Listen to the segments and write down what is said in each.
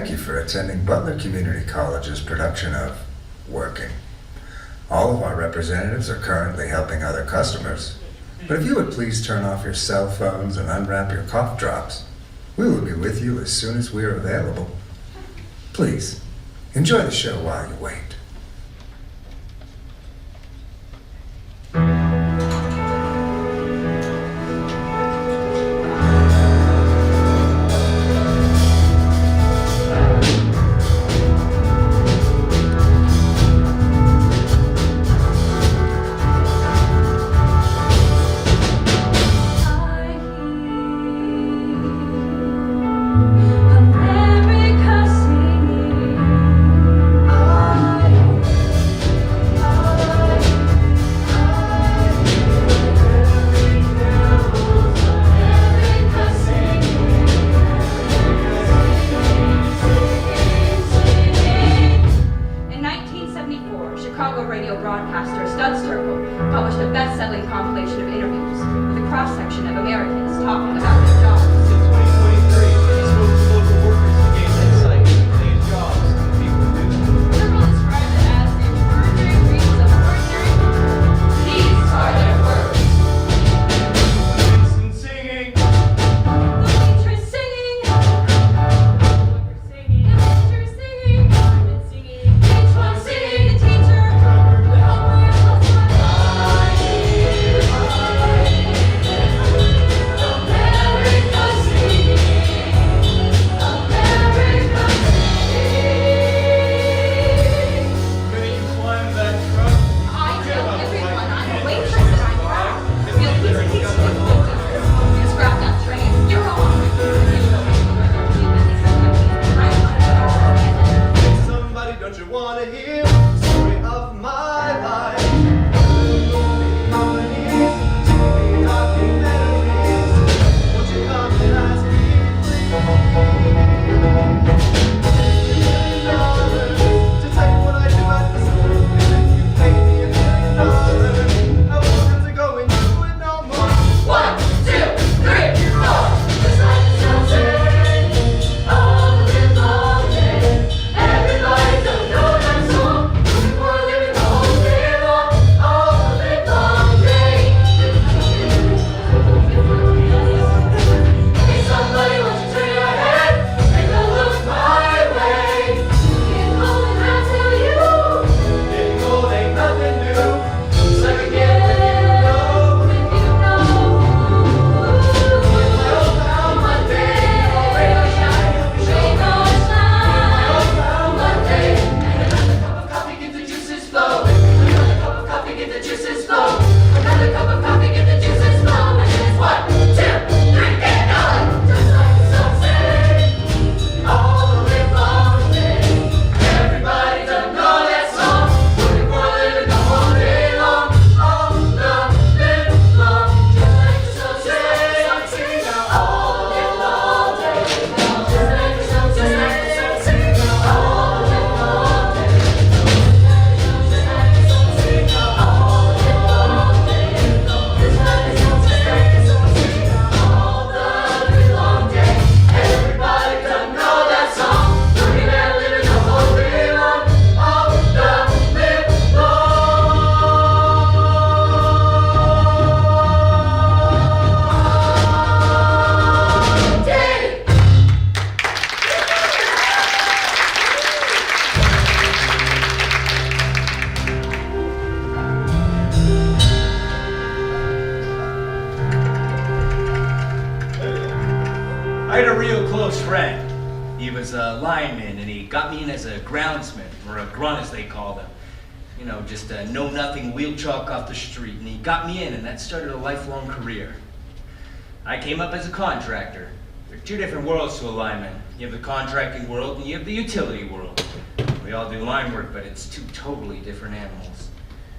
Thank you for attending Butler Community College's production of Working. All of our representatives are currently helping other customers, but if you would please turn off your cell phones and unwrap your cough drops, we will be with you as soon as we are available. Please, enjoy the show while you wait. I had a real close friend. He was a lineman, and he got me in as a groundsman, or a grunt as they called him. You know, just a know-nothing wheel chalk off the street, and he got me in, and that started a lifelong career. I came up as a contractor. There are two different worlds to a lineman. You have the contracting world, and you have the utility world. We all do line work, but it's two totally different animals.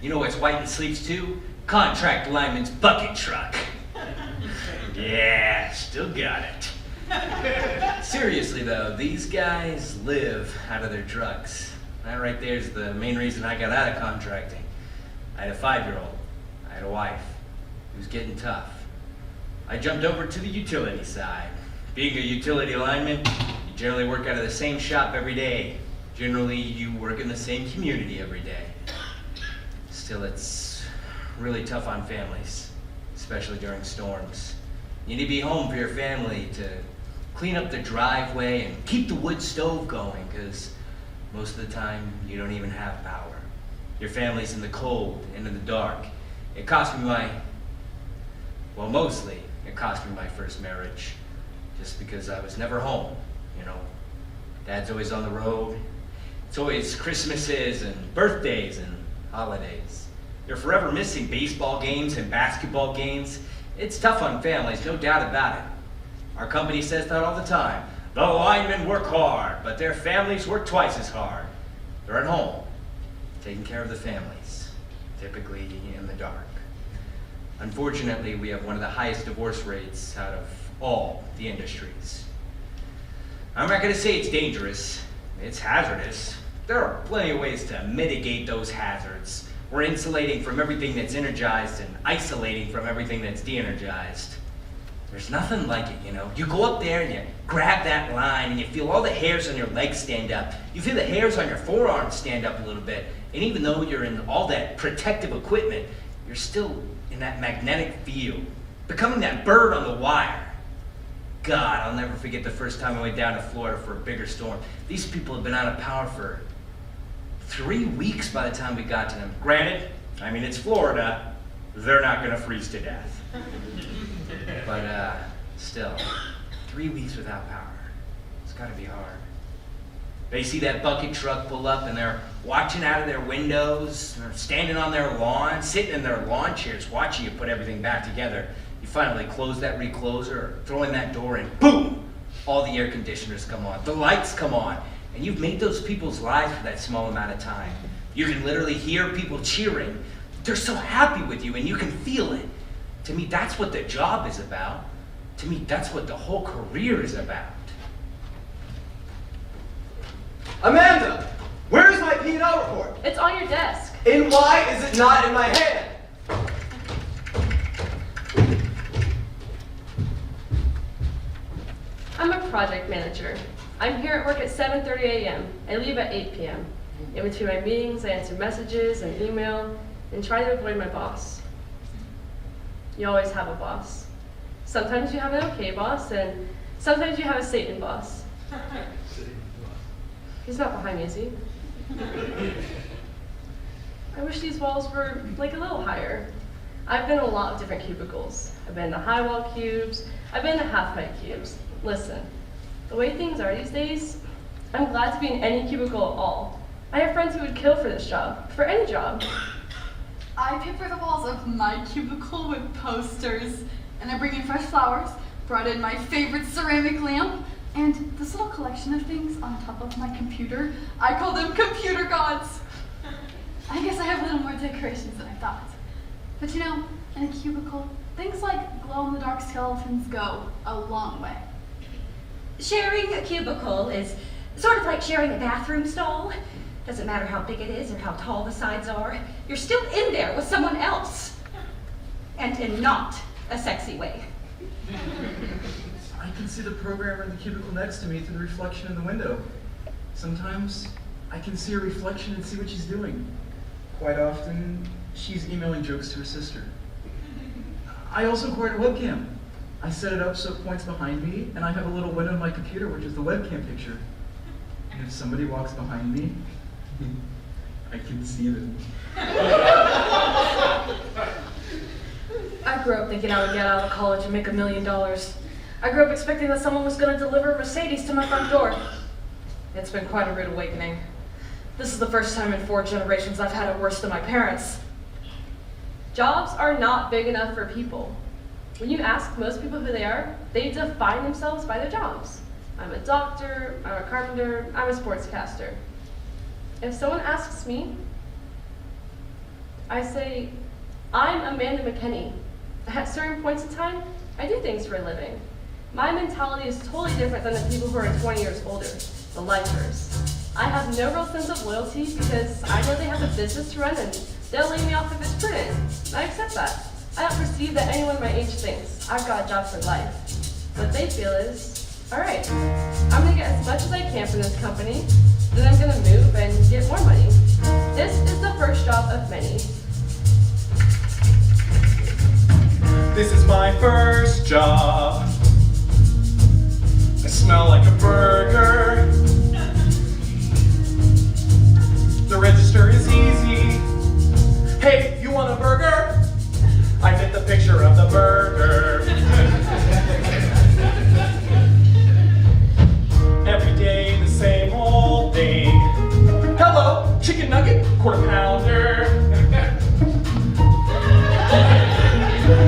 You know what's white and sleeps too? Contract lineman's bucket truck. Yeah, still got it. Seriously though, these guys live out of their trucks. That right there is the main reason I got out of contracting. I had a 5-year-old. I had a wife. It was getting tough. I jumped over to the utility side. Being a utility lineman, you generally work out of the same shop every day. Generally, you work in the same community every day. Still, it's really tough on families, especially during storms. You need to be home for your family to clean up the driveway and keep the wood stove going, because most of the time, you don't even have power. Your family's in the cold and in the dark. It cost me mostly, it cost me my first marriage, just because I was never home, you know. Dad's always on the road. It's always Christmases and birthdays and holidays. You're forever missing baseball games and basketball games. It's tough on families, no doubt about it. Our company says that all the time. The linemen work hard, but their families work twice as hard. They're at home, taking care of the families, typically in the dark. Unfortunately, we have one of the highest divorce rates out of all the industries. I'm not going to say it's dangerous. It's hazardous. There are plenty of ways to mitigate those hazards. We're insulating from everything that's energized and isolating from everything that's de-energized. There's nothing like it, you know. You go up there and you grab that line and you feel all the hairs on your legs stand up. You feel the hairs on your forearms stand up a little bit. And even though you're in all that protective equipment, you're still in that magnetic field, becoming that bird on the wire. God, I'll never forget the first time I went down to Florida for a bigger storm. These people have been out of power for 3 weeks by the time we got to them. Granted, I mean, it's Florida. They're not gonna freeze to death. But still, 3 weeks without power. It's gotta be hard. They see that bucket truck pull up and they're watching out of their windows, they're standing on their lawn, sitting in their lawn chairs, watching you put everything back together. You finally close that recloser or throw in that door and boom! All the air conditioners come on, the lights come on, and you've made those people's lives for that small amount of time. You can literally hear people cheering. They're so happy with you and you can feel it. To me, that's what the job is about. To me, that's what the whole career is about. Amanda, where is my P&L report? It's on your desk. And why is it not in my hand? I'm a project manager. I'm here at work at 7:30 a.m. I leave at 8 p.m. In between my meetings, I answer messages and email and try to avoid my boss. You always have a boss. Sometimes you have an okay boss, and sometimes you have a Satan boss. He's not behind me, is he? I wish these walls were like a little higher. I've been in a lot of different cubicles. I've been to high wall cubes. I've been to half height cubes. Listen, the way things are these days, I'm glad to be in any cubicle at all. I have friends who would kill for this job, for any job. I paper the walls of my cubicle with posters, and I bring in fresh flowers, brought in my favorite ceramic lamp, and this little collection of things on top of my computer. I call them computer gods. I guess I have a little more decorations than I thought. But you know, in a cubicle, things like glow-in-the-dark skeletons go a long way. Sharing a cubicle is sort of like sharing a bathroom stall. Doesn't matter how big it is or how tall the sides are, you're still in there with someone else. And in not a sexy way. I can see the programmer in the cubicle next to me through the reflection in the window. Sometimes I can see her reflection and see what she's doing. Quite often, she's emailing jokes to her sister. I also acquired a webcam. I set it up so it points behind me, and I have a little window on my computer, which is the webcam picture. And if somebody walks behind me, I can see them. I grew up thinking I would get out of college and make $1 million. I grew up expecting that someone was going to deliver a Mercedes to my front door. It's been quite a rude awakening. This is the first time in 4 generations I've had it worse than my parents. Jobs are not big enough for people. When you ask most people who they are, they define themselves by their jobs. I'm a doctor, I'm a carpenter, I'm a sportscaster. If someone asks me, I say, I'm Amanda McKinney. At certain points in time, I do things for a living. My mentality is totally different than the people who are 20 years older, the lifers. I have no real sense of loyalty because I know they have a business to run and they'll lay me off if it's prudent. I accept that. I don't perceive that anyone my age thinks I've got a job for life. What they feel is, Alright, I'm gonna get as much as I can from this company, then I'm gonna move and get more money. This is the first job of many. This is my first job. I smell like a burger. The register is easy. Hey, you want a burger? I get the picture of the burger. Every day the same old thing. Hello, chicken nugget, quarter pounder.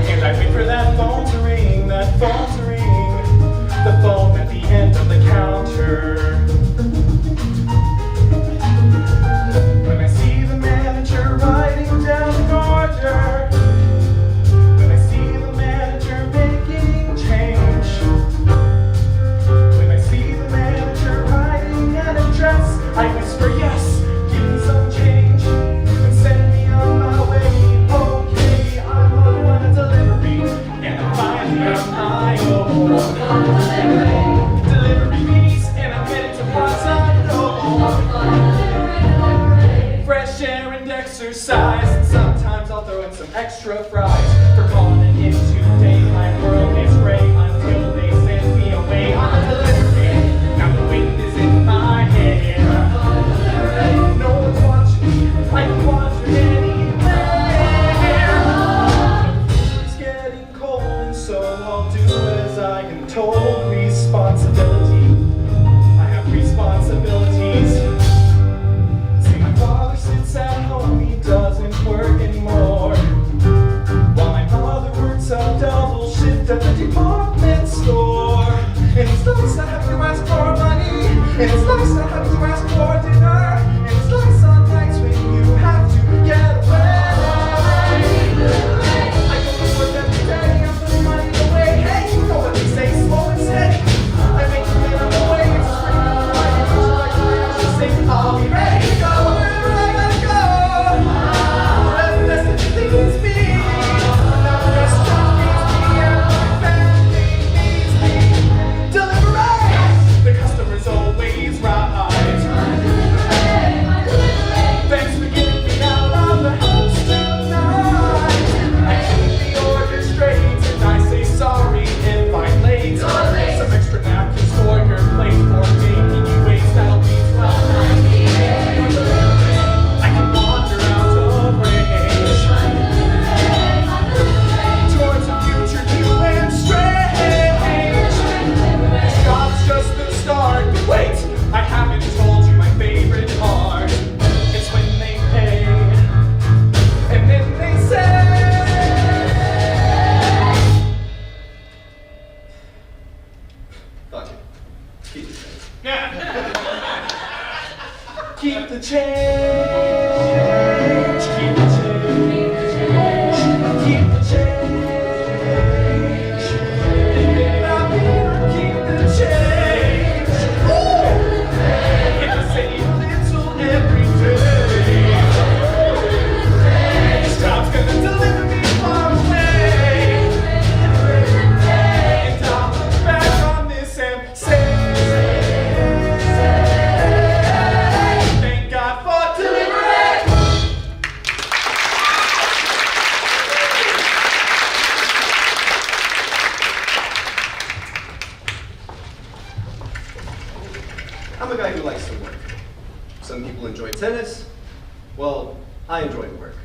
And I wait for that phone to ring, that phone to ring. The phone at the end of the counter. When I see the manager writing down an order. When I see the manager making change. When I see the manager writing an address, I whisper yes, give me some change, and send me on my way. Okay, I'm on a delivery, and I'm finally on my own. Delivery fees, and I'm headed to parts unknown. Fresh air and exercise, and sometimes I'll throw in some extra fries. For calling it in today, my world is gray until they send me away on a delivery. Now the wind is in my hair. No one's watching me, I can wander anywhere. It's getting cold, and so I'll do as I am told. Responsibility, I have responsibilities. See, my father sits at home, he doesn't work anymore. While my mother works a double shift at the department store. And it's nice not having to ask for money, and it's nice not having to ask for dinner, and it's nice on nights when you have to get away. I go to work every day, I'm putting money away. Hey, you know what they say, slow and steady. I make it when I'm away, it's a spring in the light, and it's like around to say, I'll be ready to go wherever I gotta go. Wherever the message leads me, now the restaurant needs me, and my family needs me. Delivery! The customer's always right. Thanks for getting me out of the house tonight. I keep the order straight, and I say sorry if I'm late. Some extra napkins for your plate for making you wait, that'll be fine. I can wander out of range towards a future new and strange. This job's just the start. Wait, I haven't told you my favorite part. It's when they pay, and then they say, fuck it, keep the change. Keep the change, keep the change, keep the change. Now keep the change. If I save a little every day, this job's gonna deliver me far away. And I'll look back on this and say, thank God for delivery. I'm a guy who likes to work. Some people enjoy tennis. Well, I enjoy work.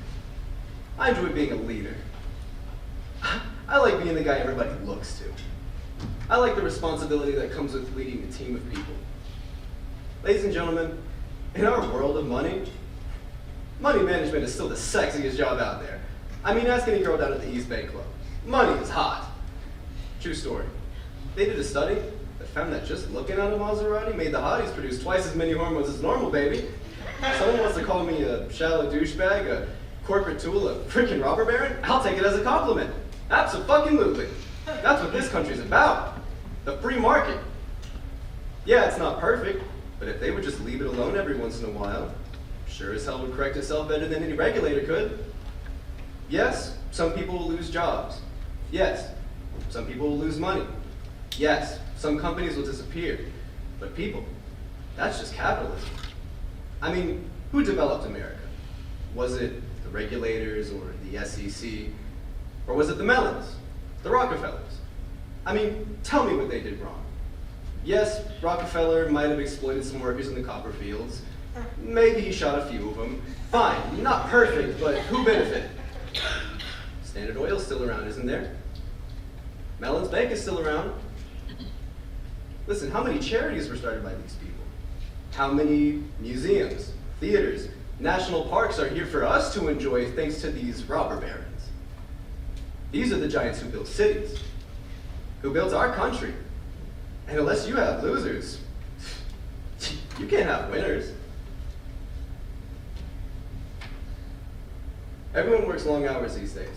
I enjoy being a leader. I like being the guy everybody looks to. I like the responsibility that comes with leading a team of people. Ladies and gentlemen, in our world of money, money management is still the sexiest job out there. I mean, ask any girl down at the East Bay Club. Money is hot. True story. They did a study that found that just looking at a Maserati made the hotties produce twice as many hormones as normal, baby. Someone wants to call me a shallow douchebag, a corporate tool, a freaking robber baron? I'll take it as a compliment. Abso-fucking-lutely. That's what this country's about. The free market. Yeah, it's not perfect, but if they would just leave it alone every once in a while, sure as hell would correct itself better than any regulator could. Yes, some people will lose jobs. Yes, some people will lose money. Yes, Some companies will disappear, but people, that's just capitalism. I mean, who developed America? Was it the regulators or the SEC? Or was it the Mellons, the Rockefellers? I mean, tell me what they did wrong. Yes, Rockefeller might have exploited some workers in the copper fields. Maybe he shot a few of them. Fine, not perfect, but who benefited? Standard Oil's still around, isn't there? Mellon's Bank is still around. Listen, how many charities were started by these people? How many museums, theaters, national parks are here for us to enjoy thanks to these robber barons? These are the giants who built cities, who built our country. And unless you have losers, you can't have winners. Everyone works long hours these days.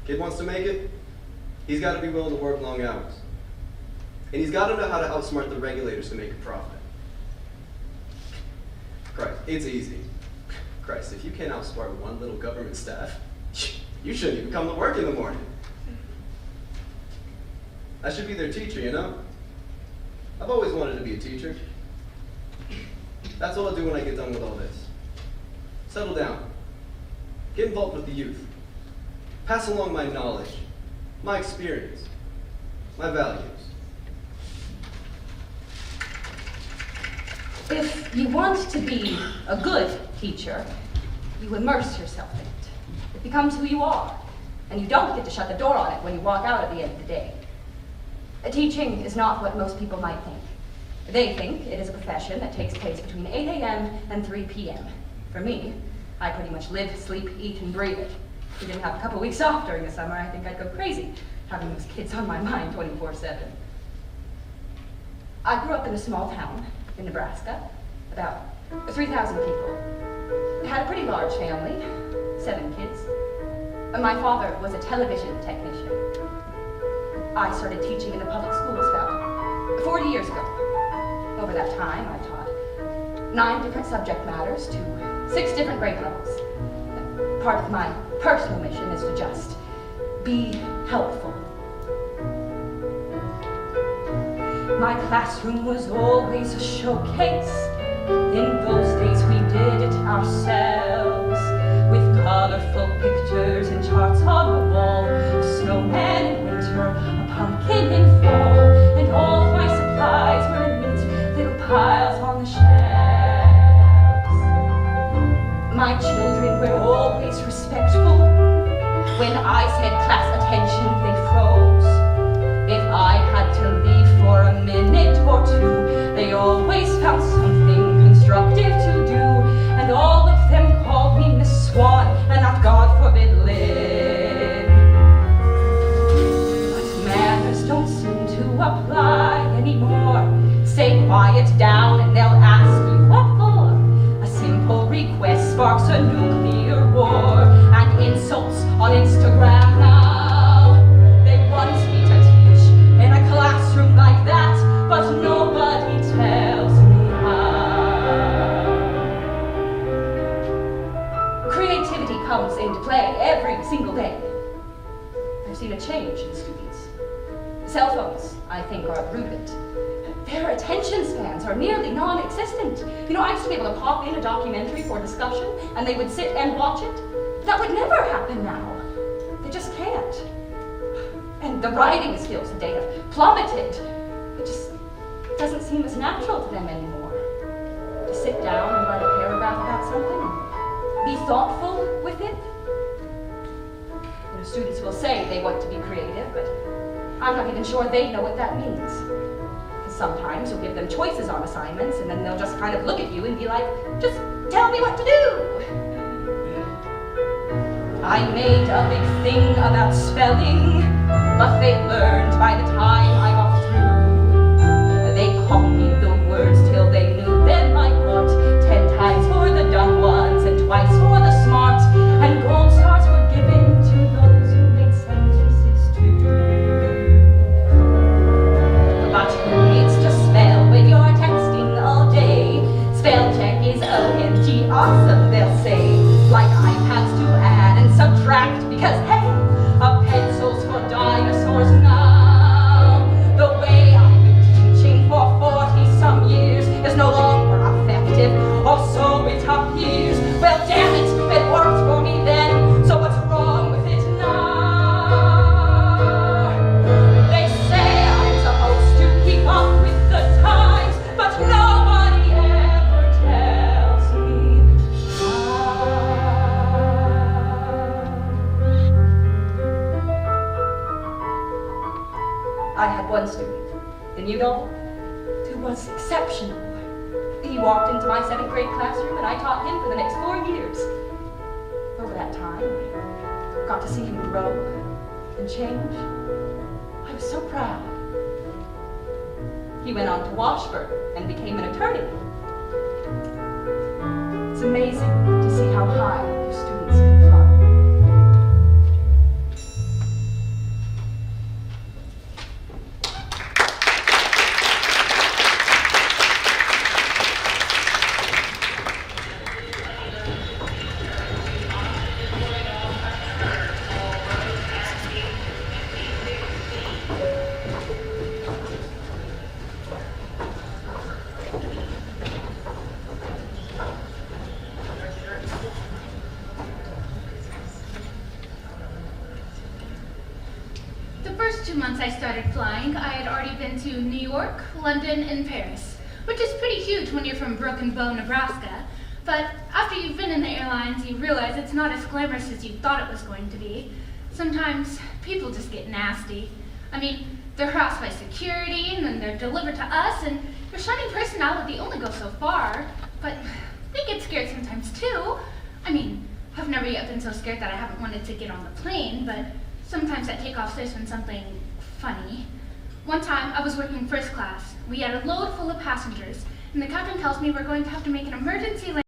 Kid wants to make it, he's got to be willing to work long hours. And he's got to know how to outsmart the regulators to make a profit. Christ, it's easy. Christ, if you can't outsmart one little government staff, you shouldn't even come to work in the morning. I should be their teacher, you know? I've always wanted to be a teacher. That's what I'll do when I get done with all this. Settle down. Get involved with the youth. Pass along my knowledge, my experience, my values. If you want to be a good teacher, you immerse yourself in it. It becomes who you are, and you don't get to shut the door on it when you walk out at the end of the day. Teaching is not what most people might think. They think it is a profession that takes place between 8 a.m. and 3 p.m. For me, I pretty much live, sleep, eat, and breathe it. If we didn't have a couple weeks off during the summer, I think I'd go crazy, having those kids on my mind 24/7. I grew up in a small town in Nebraska, about 3,000 people. I had a pretty large family, 7 kids. My father was a television technician. I started teaching in the public schools about 40 years ago. Over that time, I taught 9 different subject matters to 6 different grade levels. Part of my personal mission is to just be helpful. My classroom was always a showcase. In those days we did it ourselves, with colorful pictures and charts on the wall, a snowman in winter, a pumpkin in fall, and all of my supplies were in neat little piles on the shelves. My children were always respectful. When I said class attention, they froze. If I had to leave for a minute or two, they always found something constructive to do, and all of them called me Miss Swan, and not, God forbid, Lynn. But manners don't seem to apply anymore. Say quiet down and they'll ask you what for. A simple request sparks a nuclear war, and insults on Instagram now. They want me to teach in a classroom like that, but nobody tells me how. Creativity comes into play every single day. I've seen a change in students. Cell phones, I think, are rooted. Their attention spans are nearly non-existent. You know, I used to be able to pop in a documentary for discussion, and they would sit and watch it. That would never happen now. They just can't. And the writing skills that they have plummeted. It just doesn't seem as natural to them anymore. To sit down and write a paragraph about something and be thoughtful with it. You know, students will say they want to be creative, but I'm not even sure they know what that means. Because sometimes you'll give them choices on assignments, and then they'll just kind of look at you and be like, just tell me what to do. I made a big thing about spelling, but they learned by the time I got through. They copied the words till they knew them like what. 10 times for the dumb ones and twice for the smart. And gold stars were given to those who made sentences too. But who needs to spell when you're texting all day? Spell check is OMG awesome, they'll say. Like iPads to add and subtract, because hey, a pencil's for dinosaurs now. The way I one student. And you know who was exceptional? He walked into my 7th grade classroom and I taught him for the next 4 years. Over that time, I got to see him grow and change. I was so proud. He went on to Washburn and became an attorney. It's amazing to see how high your students can fly. The first 2 months I started flying, I had already been to New York, London, and Paris, which is pretty huge when you're from Broken Bow, Nebraska. But after you've been in the airlines, you realize it's not as glamorous as you thought it was going to be. Sometimes people just get nasty. I mean, they're harassed by security, and then they're delivered to us, and your shining personality only goes so far. But they get scared sometimes too. I mean, I've never yet been so scared that I haven't wanted to get on the plane, but sometimes at takeoff there's been something funny. One time I was working first class. We had a load full of passengers, and the captain tells me we're going to have to make an emergency landing.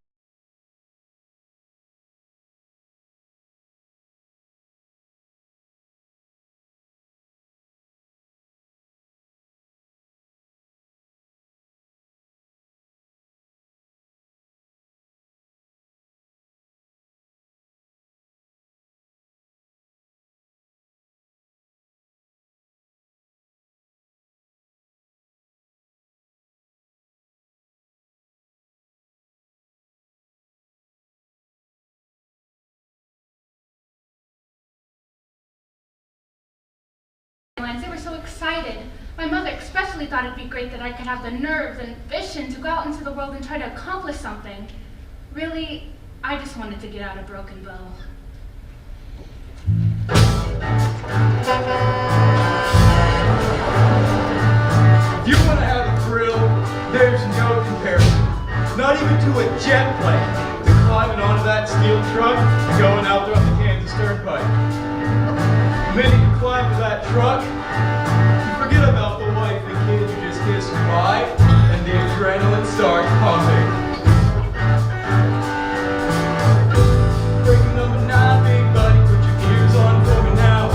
They were so excited. My mother especially thought it'd be great that I could have the nerves and vision to go out into the world and try to accomplish something. Really, I just wanted to get out of Broken Bow. If you want to have a thrill, there's no comparison. Not even to a jet plane. To climbing onto that steel truck and going out there on the Kansas Turnpike. The minute you climb to that truck, you forget about the wife and kids you just kissed goodbye, and the adrenaline starts pumping. Breaking number 9, big buddy, put your gears on for me now.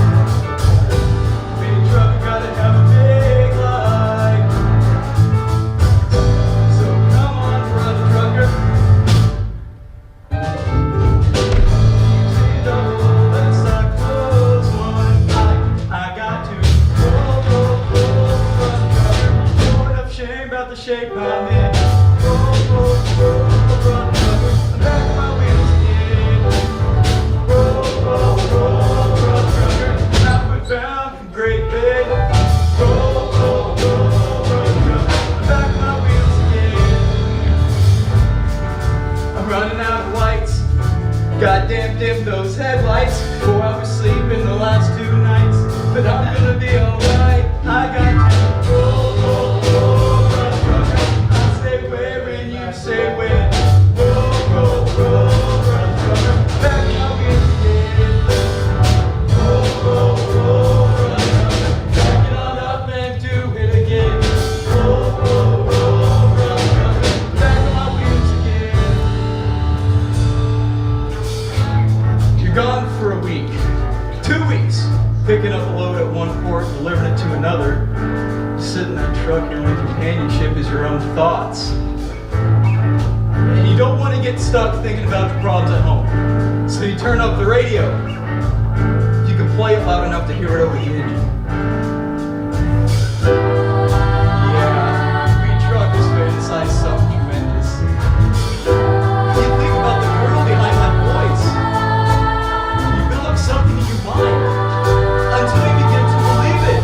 Big truck, you gotta have a big light. So come on, brother trucker. See the roll, that's a close one. I got to roll, brother trucker. No enough shame about the shape I'm in. Roll, brother trucker. I'm back on my wheels again. Roll, brother trucker. Outward bound from Great Bend. Roll, brother trucker. I'm back on my wheels again. I'm running out of lights. Goddamn dim those headlights. 4 hours sleep in the last 2 nights. But I'm gonna be alright. I got to roll, brother trucker. I say where and you say when. Roll, brother trucker. Back on my wheels again. Roll, brother trucker. Back it on up and do it again. Roll, brother trucker. Back on my wheels again. You're gone for a week, 2 weeks, picking up a load at one port, delivering it to another. You sit in that truck, your only companionship is your own thoughts. And you don't want to get stuck thinking about your problems at home. So you turn up the radio. You can play it loud enough to hear it over the engine. Yeah, we truckers fantasize something tremendous. You think about the girl behind my voice. You build up something in your mind until you begin to believe it.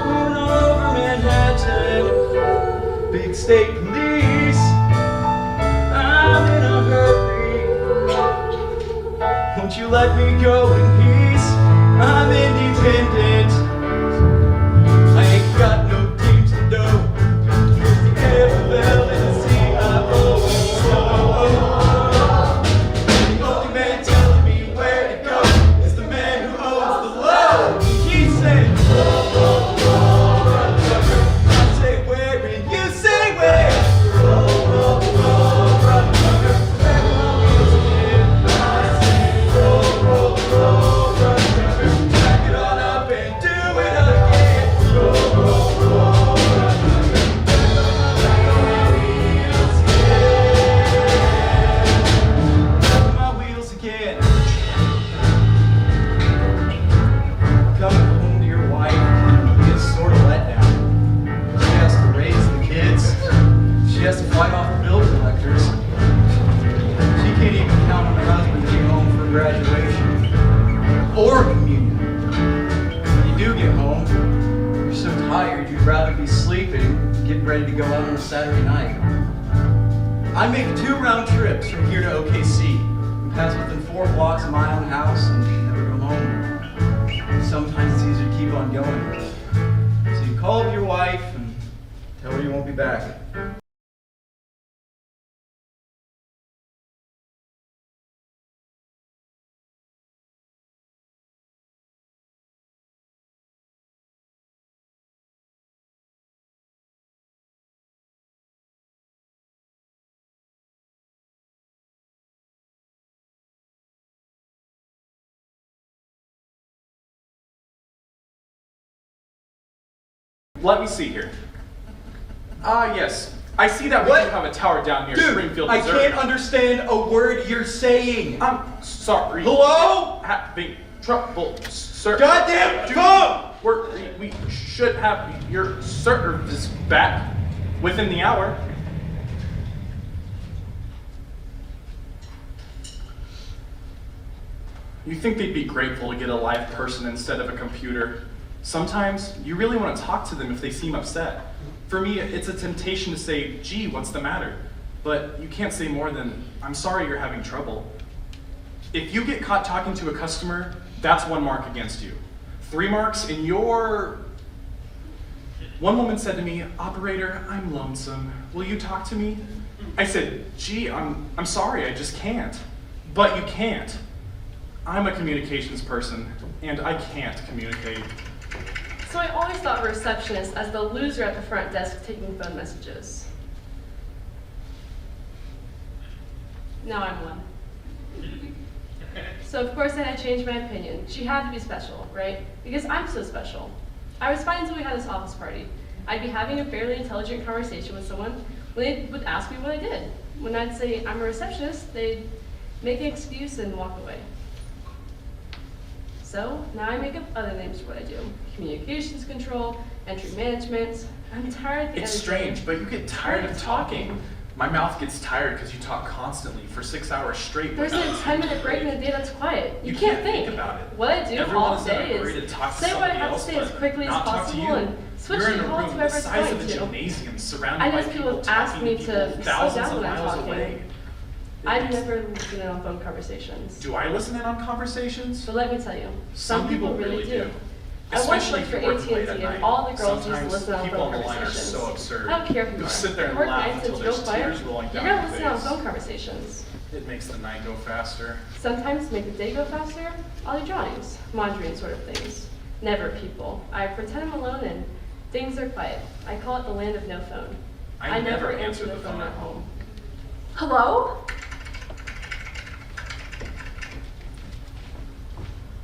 Moving over Manhattan, big state police. I'm in a hurry. Won't you let me go in peace? I'm independent. bill collectors. She can't even count on her husband to be home for graduation or communion. When you do get home, you're so tired you'd rather be sleeping, getting ready to go out on a Saturday night. I make 2 round trips from here to OKC and pass within 4 blocks of my own house and never go home. Sometimes it's easier to keep on going. So you call up your wife and tell her you won't be back. Let me see here. Yes. I see that we What? do have a tower down near Dude, Springfield, I Missouri. can't understand a word you're saying. I'm sorry. Hello? Having trouble, sir. Goddamn Dude, phone! we should have your service back within the hour. You think they'd be grateful to get a live person instead of a computer? Sometimes you really want to talk to them if they seem upset. For me, it's a temptation to say, gee, what's the matter? But you can't say more than, I'm sorry you're having trouble. If you get caught talking to a customer, that's 1 mark against you. 3 marks in your... One woman said to me, operator, I'm lonesome. Will you talk to me? I said, gee, I'm sorry, I just can't. But you can't. I'm a communications person, and I can't communicate. So I always thought of a receptionist as the loser at the front desk taking phone messages. Now I'm one. So of course I had to change my opinion. She had to be special, right? Because I'm so special. I was fine until we had this office party. I'd be having a fairly intelligent conversation with someone when they would ask me what I did. When I'd say I'm a receptionist, they'd make an excuse and walk away. So now I make up other names for what I do. Communications control, entry management. I'm tired at the It's end of the day. strange, but you get tired of talking. My mouth gets tired because you talk constantly for 6 hours straight. There's a 10-minute break in the day that's quiet. You can't think. about it. What I do Everyone all is in a day hurry to is talk to say what I somebody have to else, say as but quickly as not talk to possible you. and switch You're in to a call room to the whoever it's size going of a to. gymnasium, surrounded I by know people have talking asked me people to slow thousands down of when I'm miles talking. away. I've never listened in on phone conversations. Do I listen in on conversations? But let me tell you, Some people really do. I once Especially worked if for you're working late AT&T at and night. all the girls used to Sometimes listen on people phone on the line are conversations. so absurd. I don't care who you You'll are. sit there and Work laugh nights until and real there's quiet. tears rolling You're down not your listening on face. phone conversations. It makes the night go faster. Sometimes to make the day go faster, I'll do drawings, monitoring sort of things. Never people. I pretend I'm alone and things are quiet. I call it the land of no phone. I never answer the phone at home. Hello?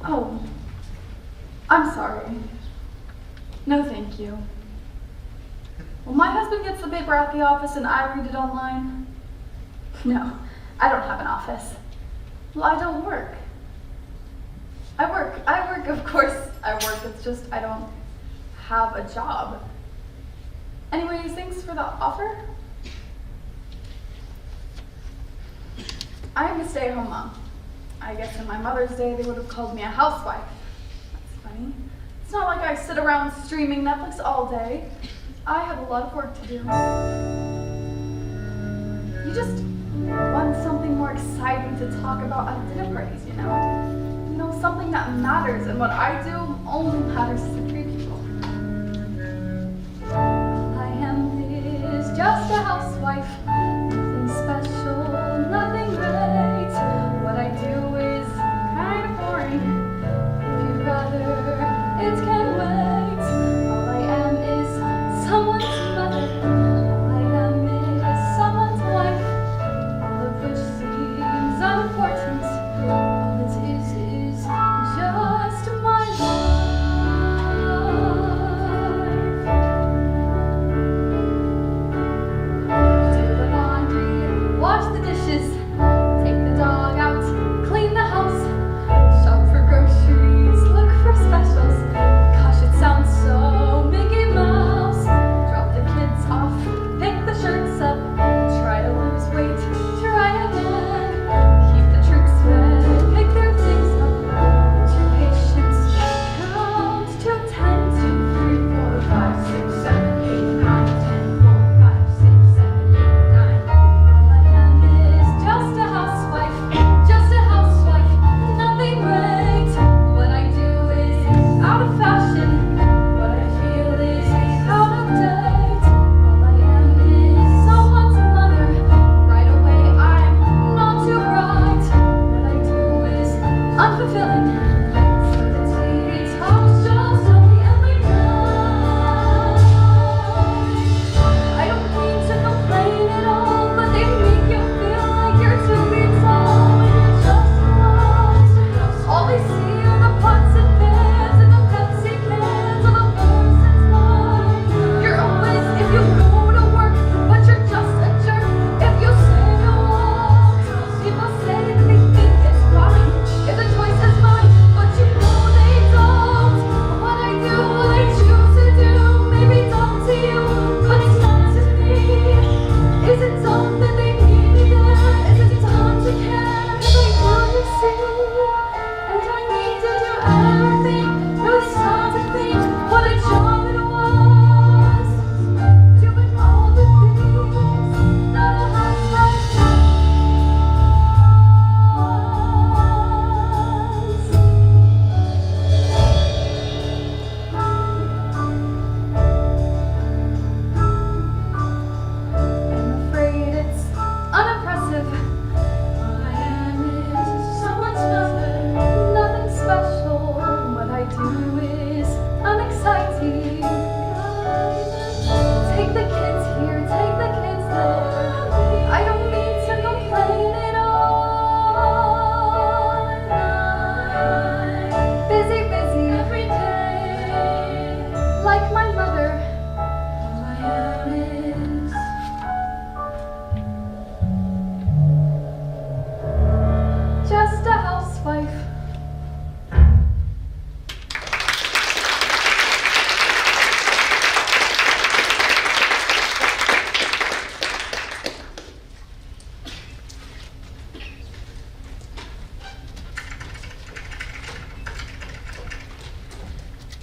Oh, I'm sorry. No, thank you. Well, my husband gets the paper at the office and I read it online. No, I don't have an office. Well, I don't work. I work, of course I work, it's just I don't have a job. Anyways, thanks for the offer. I am a stay-at-home mom. I guess on my Mother's Day they would have called me a housewife. That's funny. It's not like I sit around streaming Netflix all day. I have a lot of work to do. You just want something more exciting to talk about at dinner parties, you know? You know, something that matters, and what I do only matters to 3 people. I am is just a housewife. Nothing special, nothing great. What I do is kind of boring. If you'd rather, it can wait. All I am is someone's mother. All I am is someone's wife. All of which seems unimportant. All it is just my life.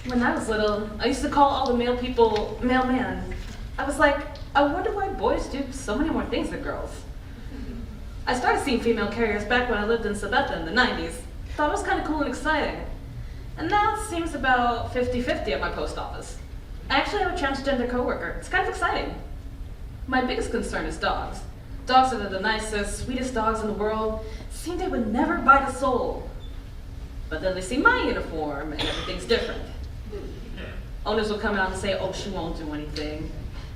When I was little, I used to call all the male people mailman. I was like, I wonder why boys do so many more things than girls. I started seeing female carriers back when I lived in Sabetha in the 90s. Thought it was kind of cool and exciting. And now it seems about 50-50 at my post office. I actually have a transgender coworker. It's kind of exciting. My biggest concern is dogs. Dogs are the nicest, sweetest dogs in the world. Seem they would never bite a soul. But then they see my uniform and everything's different. Owners will come out and say, oh, she won't do anything.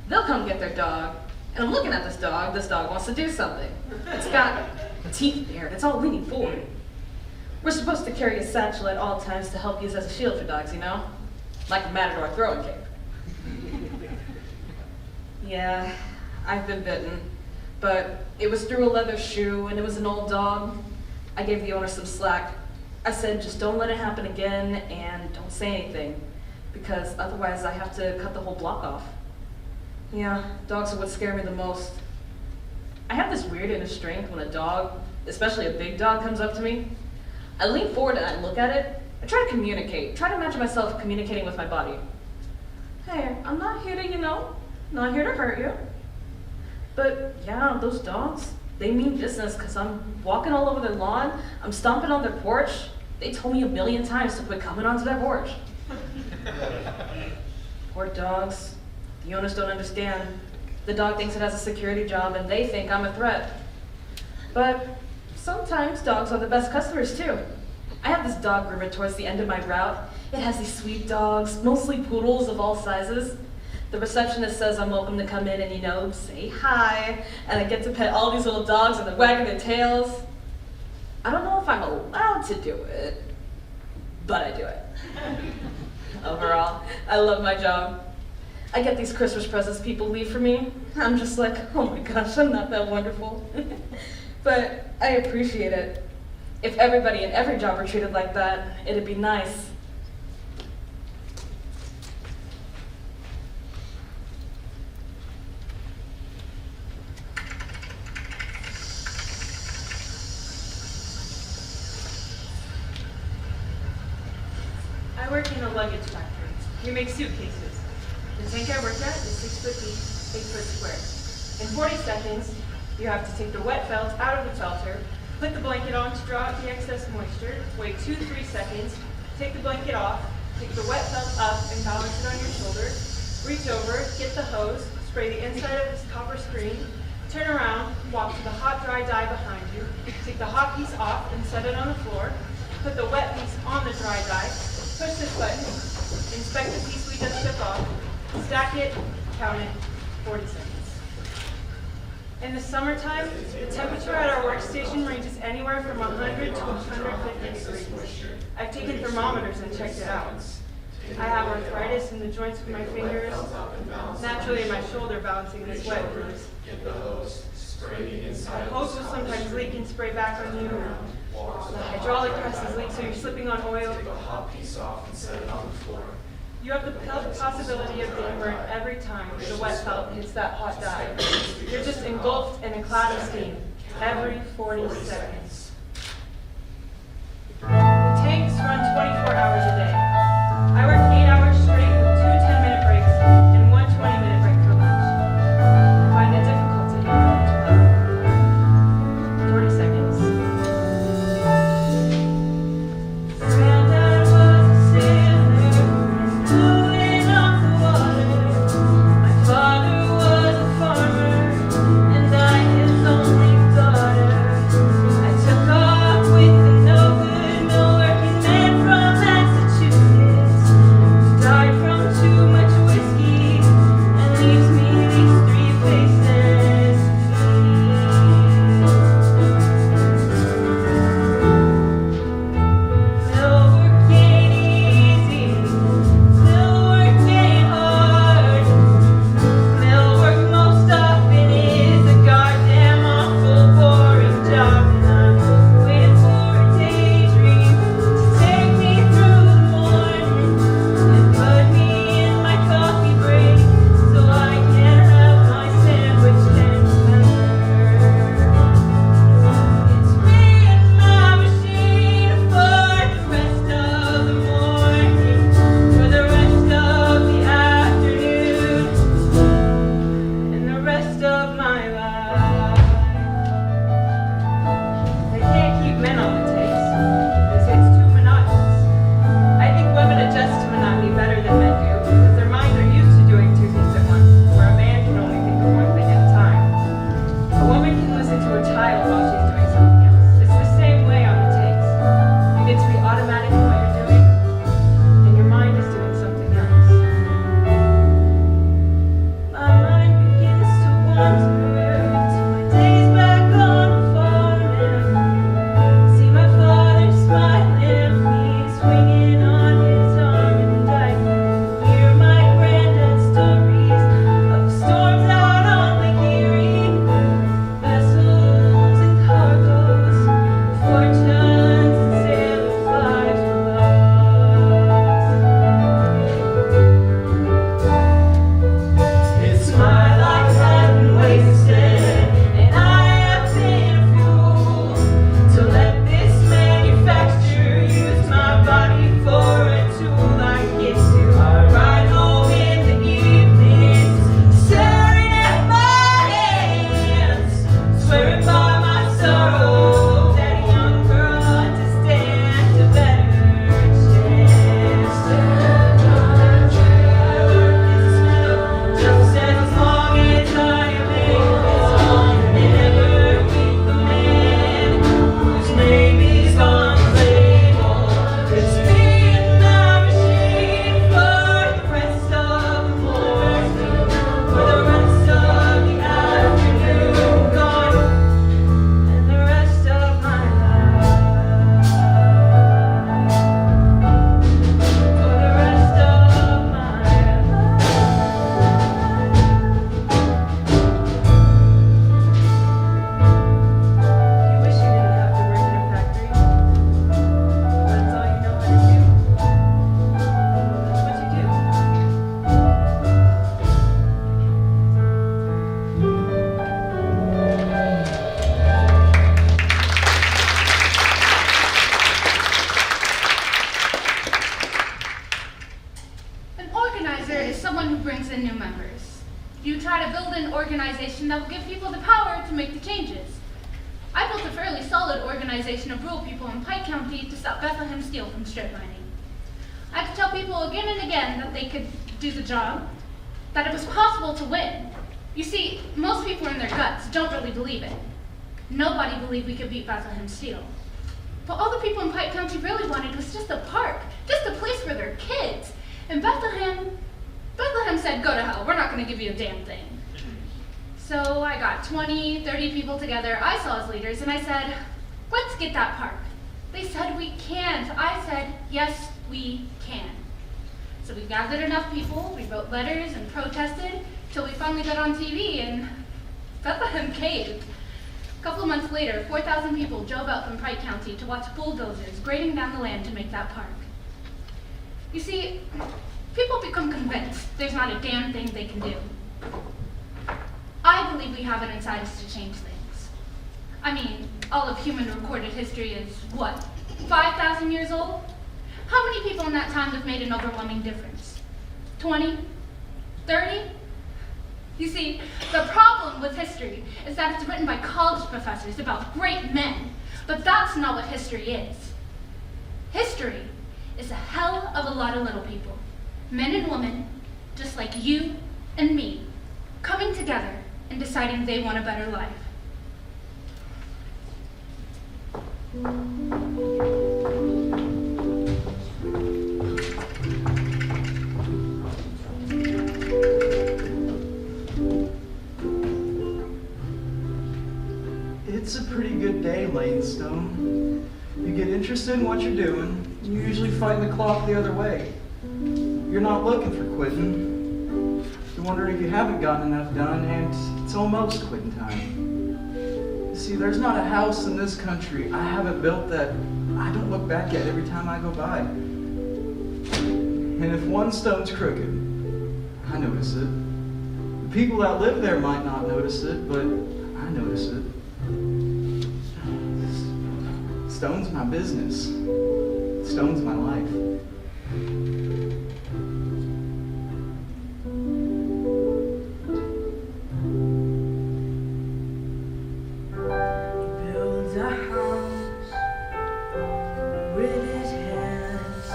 They'll come get their dog. And I'm looking at this dog wants to do something. It's got teeth there, and it's all leaning forward. We're supposed to carry a satchel at all times to help use as a shield for dogs, you know? Like a matador throwing cape. Yeah, I've been bitten, but it was through a leather shoe, and it was an old dog. I gave the owner some slack. I said, just don't let it happen again, and don't say anything, because otherwise I have to cut the whole block off. Yeah, dogs are what scare me the most. I have this weird inner strength when a dog, especially a big dog, comes up to me. I lean forward and I look at it. I try to communicate, try to imagine myself communicating with my body. Hey, I'm not here to, not here to hurt you. But yeah, those dogs, they mean business because I'm walking all over their lawn, I'm stomping on their porch. They told me 1,000,000 times to quit coming onto their porch. Poor dogs. The owners don't understand. The dog thinks it has a security job and they think I'm a threat. But sometimes dogs are the best customers too. I have this dog groomer towards the end of my route. It has these sweet dogs, mostly poodles of all sizes. The receptionist says I'm welcome to come in and, say hi. And I get to pet all these little dogs and they're wagging their tails. I don't know if I'm allowed to do it, but I do it. Overall, I love my job. I get these Christmas presents people leave for me. I'm just like, oh my gosh, I'm not that wonderful. But I appreciate it. If everybody in every job were treated like that, it'd be nice. I work in a luggage factory. We make suitcases. The tank I work at is 6 foot deep, 8 foot square. In 40 seconds, you have to take the wet felt out of the felter, put the blanket on to draw out the excess moisture, wait 2-3 seconds, take the blanket off, take the wet felt up and balance it on your shoulder, reach over, get the hose, spray the inside of this copper screen, turn around, walk to the hot dry dye behind you, take the hot piece off and set it on the floor, put the wet piece on the dry dye, push this button, inspect the piece we just took off, stack it, count it, 40 seconds. In the summertime, the temperature at our workstation ranges anywhere from 100 to 150 degrees. I've taken thermometers and checked it out. I have arthritis in the joints of my fingers, naturally in my shoulder balancing this wet bruise. The hose will sometimes leak and spray back on you. The hydraulic presses leak so you're slipping on oil. You have the possibility of being burnt every time the wet felt hits that hot dye. You're just engulfed in a cloud of steam every 40 seconds. The tanks run 24 hours a day. I work 8 hours straight with 2 10-minute breaks and 1 20-minute break for lunch. I find it difficult to hear much 40 seconds. Granddad was a sailor, moving off the water. My father was a farmer, and I his only daughter. I took off with a no good, no working man from Massachusetts. listen to a child while she's doing something else. It's the same way on the tapes. You get to be automatic in what you're doing, and your mind is doing something else. My mind begins to wander to my days back on the farm, and I see my father smiling at me, swinging on his arm, and I hear my granddad's stories of storms out on Lake Erie, vessels and cargoes, fortunes and sailors' lives were lost. It's my life has been wasted, and I have been a fool to let this manufacturer use my body for a tool. I get to ride home in the evenings, staring at my hands, swearing by my sorrow that a young girl understands a better chance. Just as long as I am able, and never meet the man whose name is on the label. It's me and my machine for the rest of the morning, for the rest of the afternoon, gone, and the rest of my life, for the rest of my life. You wish you didn't have to work in a factory. That's all you know how to do. That's what you do. An organizer is someone who brings in new members. You try to build an organization that will give people the power to make the changes. I built a fairly solid organization of rural people in Pike County to stop Bethlehem Steel from strip mining. I could tell people again and again that they could do the job, that it was possible to win. You see, most people in their guts don't really believe it. Nobody believed we could beat Bethlehem Steel. But all the people in Pike County really wanted was just a park, just a place for their kids. And Bethlehem said, go to hell, we're not gonna give you a damn thing. So I got 20, 30 people together, I saw as leaders, and I said, let's get that park. They said we can't. I said, yes, we can. So we gathered enough people, we wrote letters and protested, till we finally got on TV, and Bethlehem caved. A couple of months later, 4,000 people drove out from Pike County to watch bulldozers grading down the land to make that park. You see, people become convinced there's not a damn thing they can do. I believe we have it inside us to change things. I mean, all of human recorded history is, what, 5,000 years old? How many people in that time have made an overwhelming difference? 20? 30? You see, the problem with history is that it's written by college professors about great men, but that's not what history is. History is a hell of a lot of little people, men and women, just like you and me, coming together and deciding they want a better life. It's a pretty good day, Lanestone. You get interested in what you're doing, you usually fight the clock the other way. You're not looking for quitting. You're wondering if you haven't gotten enough done, and it's almost quitting time. You see, there's not a house in this country I haven't built that I don't look back at every time I go by. And if one stone's crooked, I notice it. The people that live there might not notice it, but I notice it. Stone's my business. Stone's my life. Builds a house with his hands.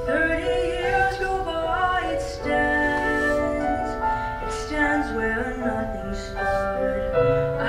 30 years go by, it stands where nothing stood. A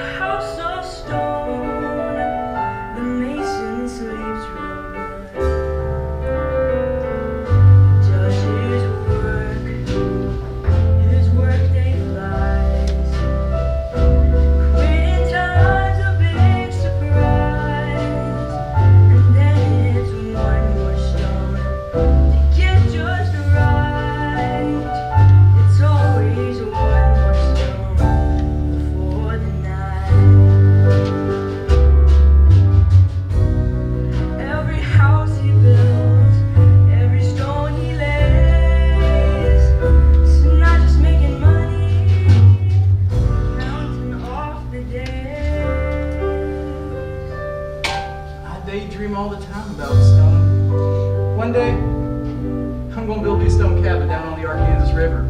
daydream all the time about stone. One day, I'm gonna build me a stone cabin down on the Arkansas River.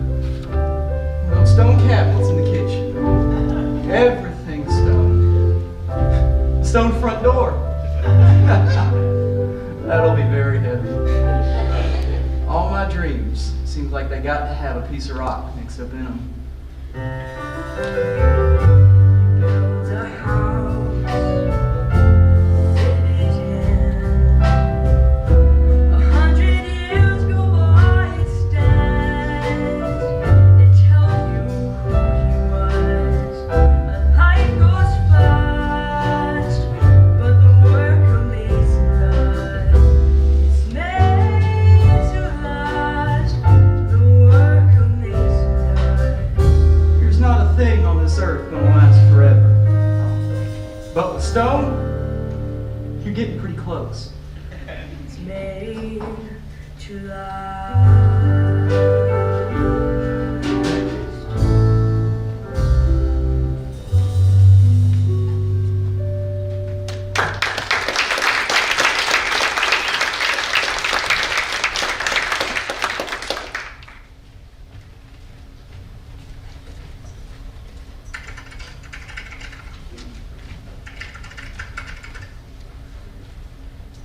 Build stone cabinets in the kitchen. Everything's stone. Stone front door. That'll be very heavy. All my dreams seems like they got to have a piece of rock mixed up in them. Build a house, live it in. 100 years go by, it stands. It tells you who he was. A life goes fast, but the work a mason does is made to last. The work a mason does. There's not a thing on this earth gonna last forever. But with stone, you're getting pretty close. It's made to last.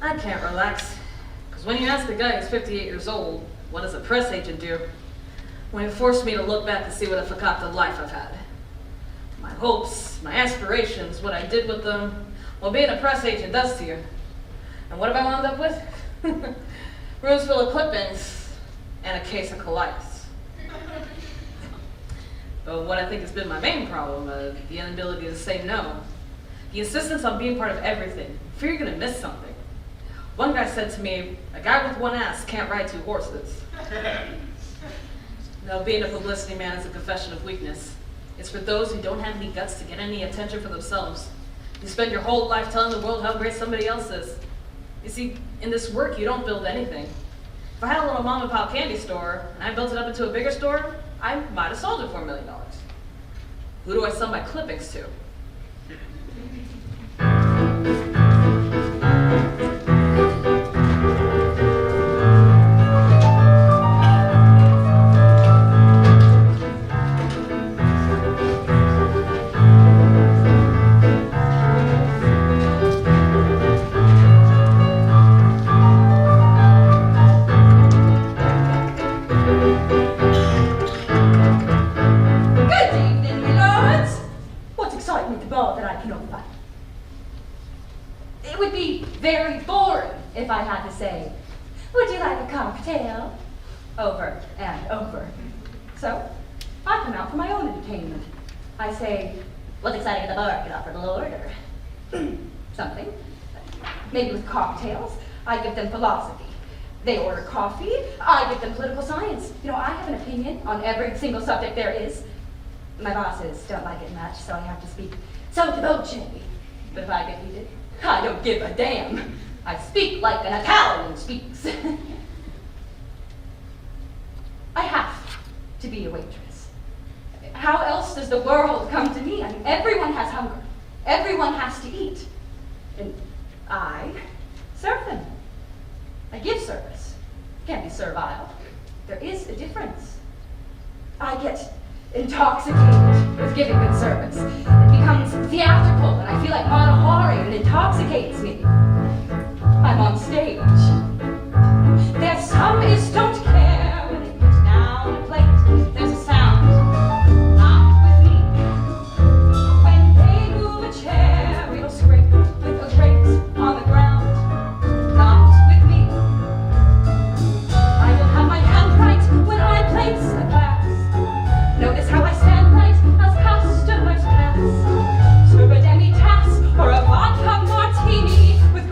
I can't relax. Because when you ask a guy who's 58 years old, what does a press agent do? When it forced me to look back and see what a fakakta life I've had. My hopes, my aspirations, what I did with them, what being a press agent does to you. And what have I wound up with? Rooms full of clippings and a case of colitis. But what I think has been my main problem, the inability to say no. The insistence on being part of everything. Fear you're gonna miss something. One guy said to me, a guy with one ass can't ride 2 horses. No, being a publicity man is a confession of weakness. It's for those who don't have any guts to get any attention for themselves. You spend your whole life telling the world how great somebody else is. You see, in this work, you don't build anything. If I had a little mom and pop candy store, and I built it up into a bigger store, I might have sold it for $1 million. Who do I sell my clippings to? Very boring if I had to say, would you like a cocktail? Over and over. So, I come out for my own entertainment. I say, what's exciting at the bar? Get offered a little order. Something. Maybe with cocktails, I give them philosophy. They order coffee, I give them political science. You know, I have an opinion on every single subject there is. My bosses don't like it much, so I have to speak sotto voce. But if I get heated, I don't give a damn. I speak like an Italian speaks. I have to be a waitress. How else does the world come to me? I mean, everyone has hunger. Everyone has to eat. And I serve them. I give service. Can't be servile. There is a difference. I get intoxicated with giving good service. It becomes theatrical, and I feel like Mata Hari, and it intoxicates me. I'm on stage. There's some is don't care when they put down a plate. There's a sound, not with me. When they move a chair, it'll scrape with a grate on the ground, not with me. I will have my hand right when I place a glass. Notice how I stand right as customers pass. Serve a demi-tasse or a vodka martini with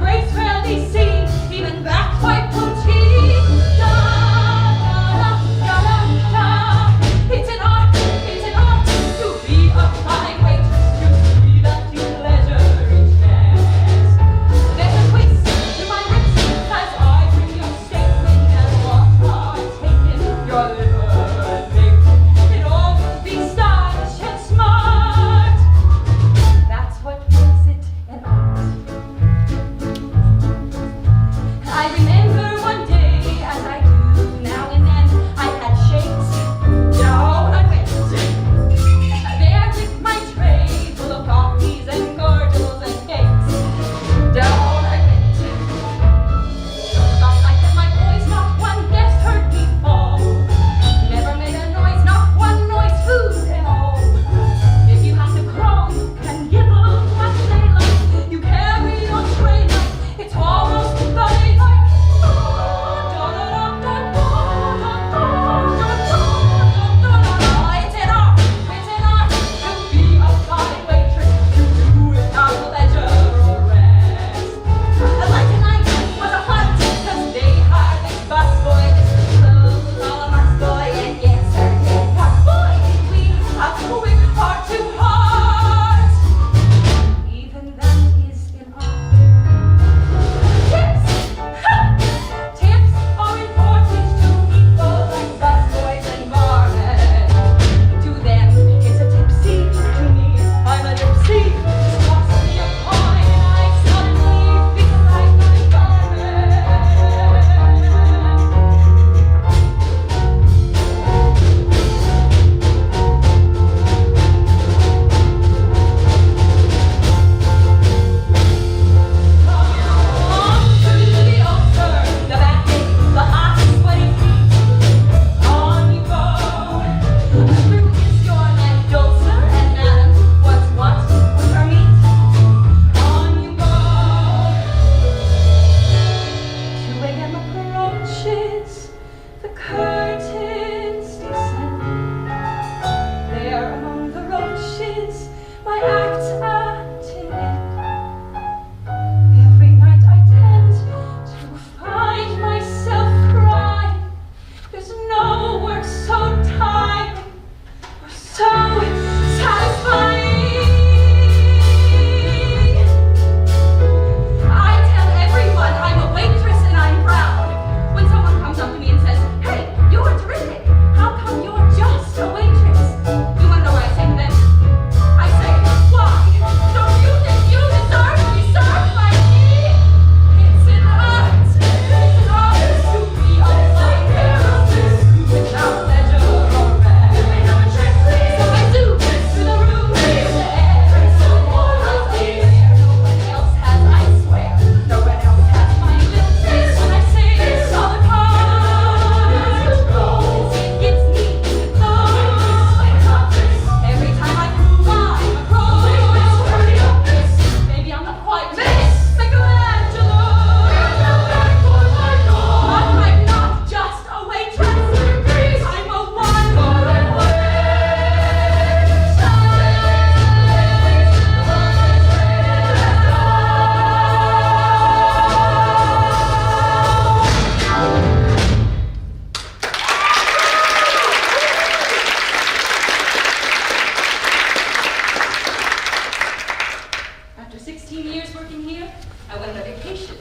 After 16 years working here, I went on a vacation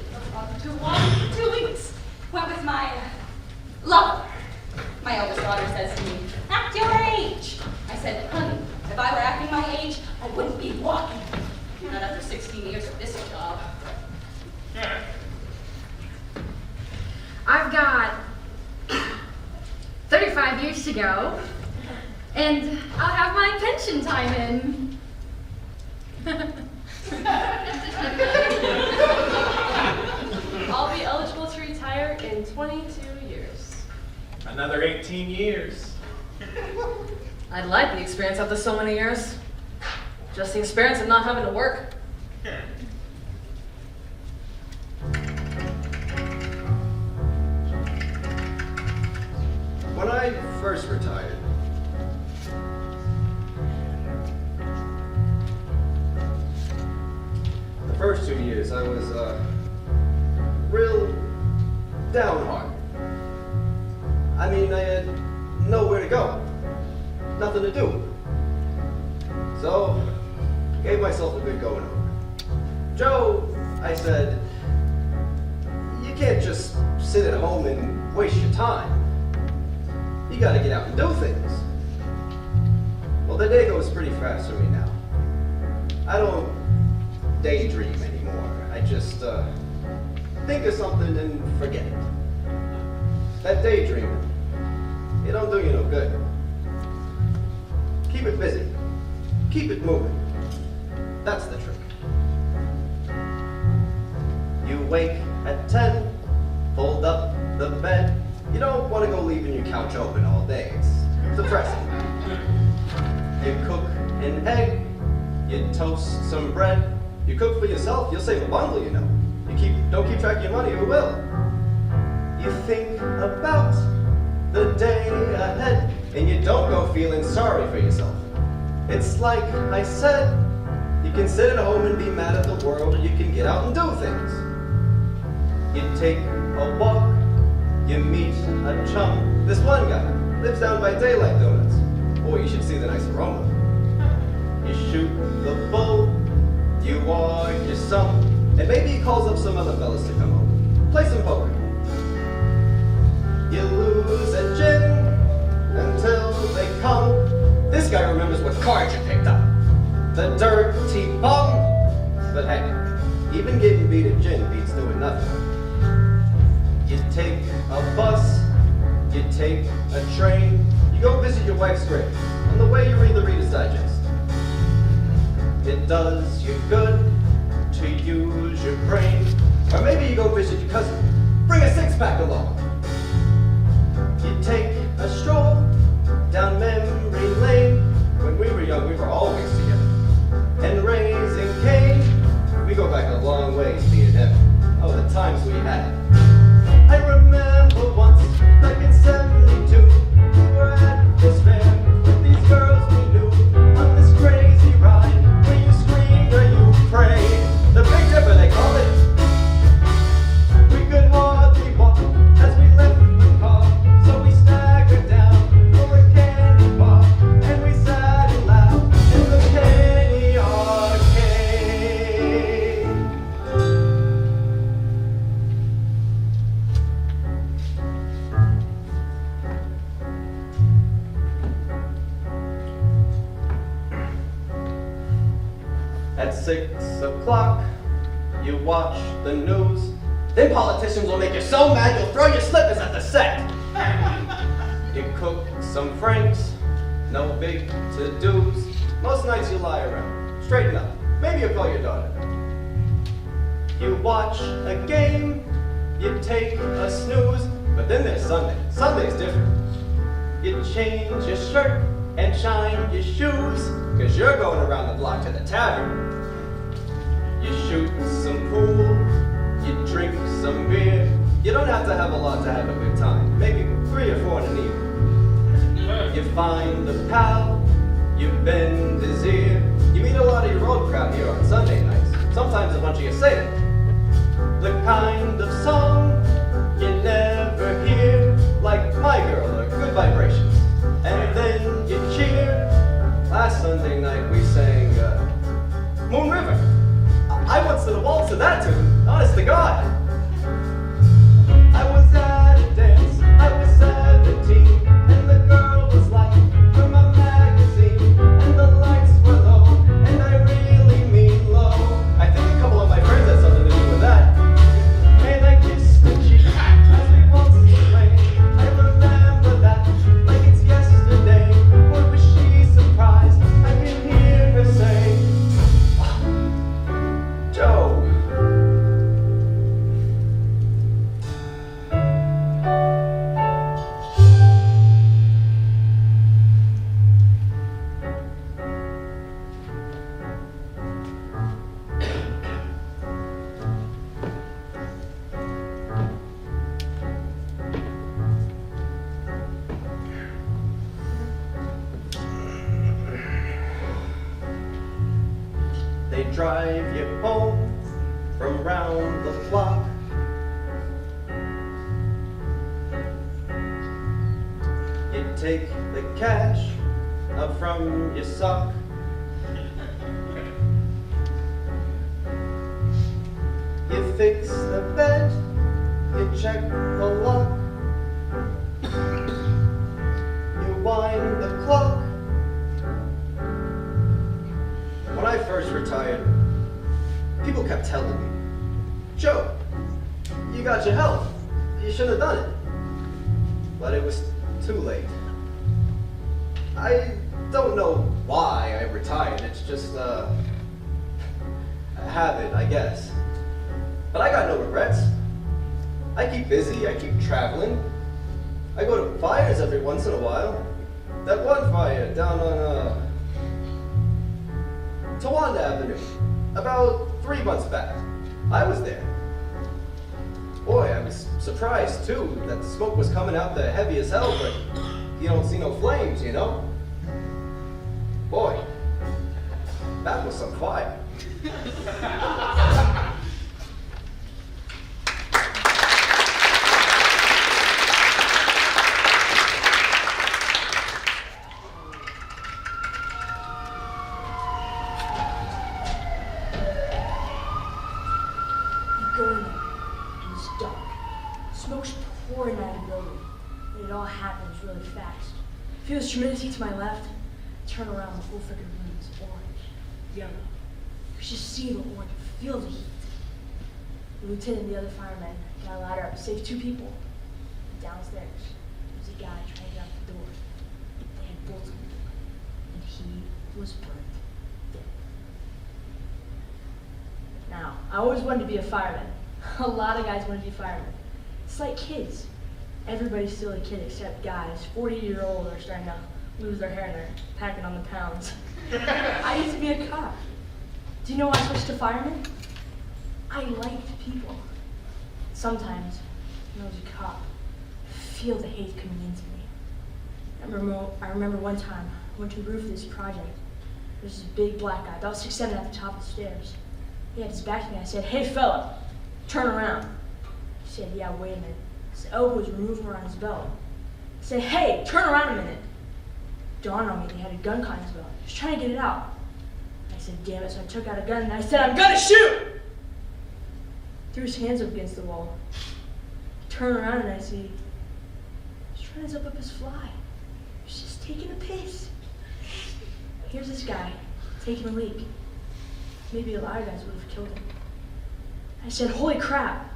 to Hawaii for 2 weeks. Went with my lover. My eldest daughter says to me, "Act your age." I said, "Honey, if I were acting my age, I wouldn't be walking." Not after 16 years of this job. I've got 35 years to go, and I'll have my pension time in. I'll be eligible to retire in 22 years. Another 18 years. I'd like the experience after so many years. Just the experience of not having to work. When I first retired, the first 2 years I was real downhearted. I mean, I had nowhere to go, nothing to do. So, gave myself a good going over. Joe, I said, you can't just sit at home and waste your time. You gotta get out and do things. Well, the day goes pretty fast for me now. I don't daydream anymore. I just think of something and forget it. That daydreaming, it don't do you no good. Keep it busy. Keep it moving. That's the trick. You wake at 10, fold up the bed. You don't want to go leaving your couch open all day. It's depressing. You cook an egg. You toast some bread. You cook for yourself, you'll save a bundle, you know. Don't keep track of your money, who will? You think about the day ahead, and you don't go feeling sorry for yourself. It's like I said, you can sit at home and be mad at the world, or you can get out and do things. You take a walk, you meet a chum. This one guy lives down by Daylight Donuts. Boy, you should see the nice aroma. You shoot the bull, you argue some, and maybe he calls up some other fellas to come over. Play some poker. You lose at gin until they come. This guy remembers what cards you picked up. The dirty bum. But hey, even getting beat at gin beats doing nothing. You take a bus, you take a train, you go visit your wife's grave. On the way you read the Reader's Digest. It does you good to use your brain. Or maybe you go visit your cousin. Bring a six-pack along. You take a stroll down memory lane. When we were young, we were always together. And raising Cain, we go back a long ways, me and him. Oh, the times we had. I remember once, back in 72, we were at this fair with these girls we knew on this crazy ride. Where you screamed or you prayed. The Big Dipper, they call it. We could hardly walk as we left the car, so we staggered down for a candy bar, and we sat and laughed in the penny arcade. At 6 o'clock, you watch the news. Then politicians will make you so mad you'll throw your slippers at the set. You cook some franks, no big to-dos. Most nights you lie around, straighten up. Maybe you call your daughter. You watch a game, you take a snooze. But then there's Sunday. Sunday's different. You change your shirt and shine your shoes, 'cause you're going around the block to the tavern. You shoot some pool, you drink some beer. You don't have to have a lot to have a good time. Maybe 3 or 4 in an evening. You find a pal, you bend his ear. You meet a lot of your old crowd here on Sunday nights. Sometimes a bunch of you say it. The kind of song you never hear, like My Girl or Good Vibrations. And then you cheer. Last Sunday night we sang Moon River. once did a waltz to that tune. Honest to God. I was at a dance, I was 17, and the girl was like from a magazine, and the lights were low, and I really mean low. I think a couple of my friends had something to do with that. And I kissed her cheek as we waltzed away. I remember that like it's yesterday. Boy, was she surprised. I can hear her say, "Oh, Joe." They drive you home from round the block. You take the cash up from your sock. You fix the bed, you check the lock. You wind the clock. When I first retired, people kept telling me, "Joe, you got your health. You shouldn't have done it." But it was too late. I don't know why I retired. It's just a habit, I guess. But I got no regrets. I keep busy, I keep traveling. I go to fires every once in a while. That one fire down on Tawanda Avenue, about 3 months back. I was there. Boy, I was surprised too that the smoke was coming out the heavy as hell, but you don't see no flames, you know? Boy, that was some fire. You go in there, and it's dark. Smoke's pouring out of the building, and it all happens really fast. Feel this tremendous heat to my left. Turn around, the whole freaking room is orange, yellow. You just see the orange, feel the heat. The lieutenant and the other firemen got a ladder up to save 2 people. Downstairs, there's a guy trying to get out the door. They had bolts on the door, and he was burnt dead. Now, I always wanted to be a fireman. A lot of guys want to be firemen. It's like kids. Everybody's still a kid except guys. 40-year-olds are starting to lose their hair and they're packing on the pounds. I used to be a cop. Do you know why I switched to fireman? I liked people. Sometimes, when I was a cop, I feel the hate coming into me. I remember one time, I went to the roof of this project. There's this big black guy, about 6'7" at the top of the stairs. He had his back to me. I said, "Hey fella, turn around." He said, "Yeah, wait a minute." His elbow was removed around his belt. I said, "Hey, turn around a minute." Dawned on me that he had a gun caught in his belt. He was trying to get it out. I said, "Damn it," so I took out a gun and I said, "I'm gonna shoot!" Threw his hands up against the wall. Turn around and I see he's trying to zip up his fly. He's just taking a piss. Here's this guy taking a leak. Maybe a lot of guys would have killed him. I said, "Holy crap,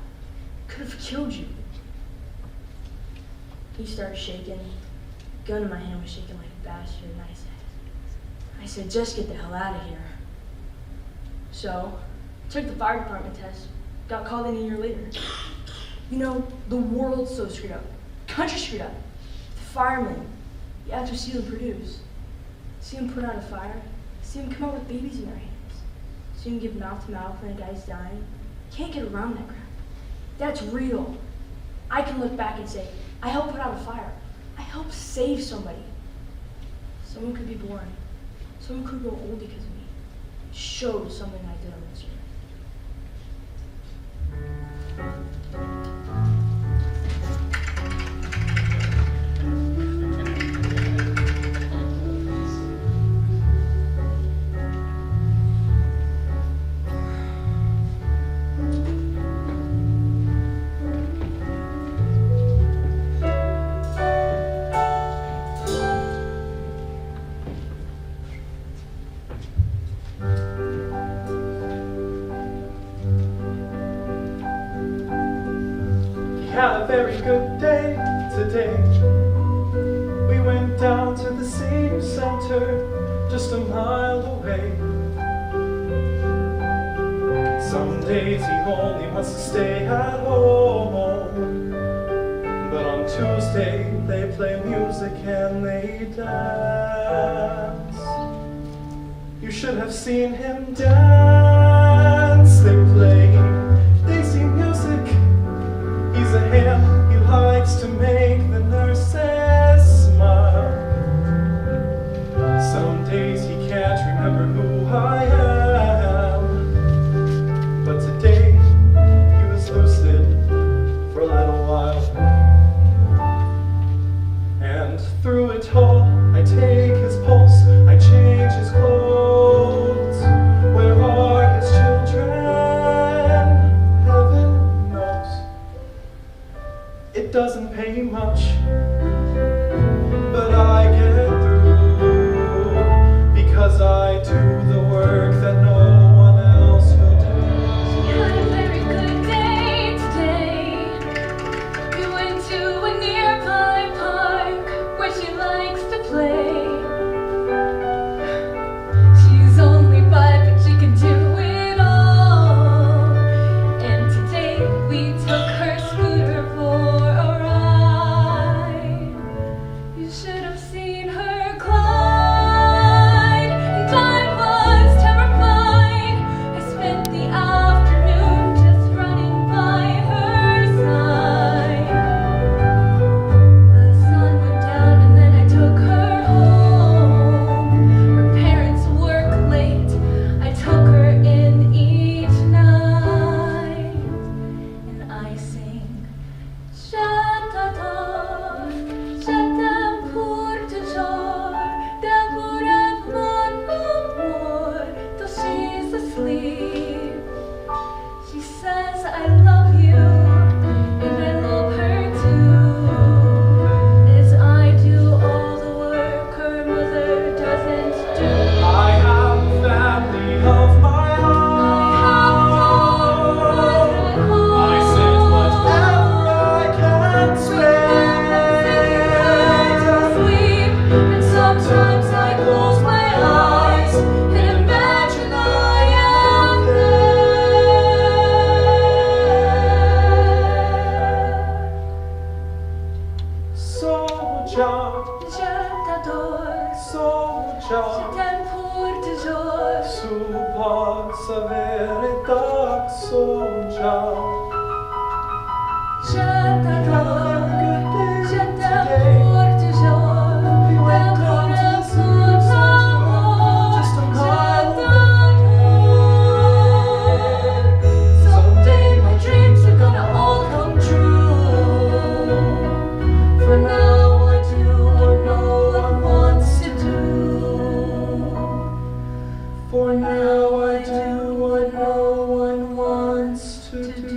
could have killed you." He started shaking. Gun in my hand was shaking like a bastard, and I said, "Just get the hell out of here." So, took the fire department test, got called in a year later. You know, the world's so screwed up. Country's screwed up. The firemen, you have to see them produce. See them put out a fire. See them come out with babies in their hands. See them give mouth to mouth when a guy's dying. Can't get around that crap. That's real. I can look back and say, I helped put out a fire. I helped save somebody. Someone could be born. Someone could grow old because of me. It showed something I did on this earth. had a very good day today. We went down to the senior center, just a mile away. Some days he only wants to stay at home, but on Tuesday they play music and they dance. You should have seen him dance. They sing music. He's a ham, he likes to make the nurses smile. Some days he can't remember who I am, but today he was lucid for a little while. And through it all, I take his pulse, I change his clothes. Where are his children? Heaven knows. It doesn't pay much, but I get through because I do the work that no one else will do. You had a very good day today. We went to a nearby park where she likes to play. She's only 5, but she can do it all. And today we took her scooter for a ride. You should have seen her glide, and I was terrified. I spent the afternoon just running by her side. The sun went down and then I took her home. Her parents work late. I took her in each night, and I sing. J'adore, j'attends pour toujours, d'amour à mon amour, till she's asleep. She says I love you, and I love her too, as I do all the work her mother doesn't do. I have a family of my own. I send whatever I can Sleep, and sometimes I close my eyes and imagine I am there. Soja, Je t'adore, je soja, t'aime pour toujours. supa savere da soja. Je t'adore, je t'aime pour toujours. D'amour à mon amour, Just a je mile t'adore. Someday my dreams are gonna all come true. For now I do what no one wants to do. For now I do what no one wants to do.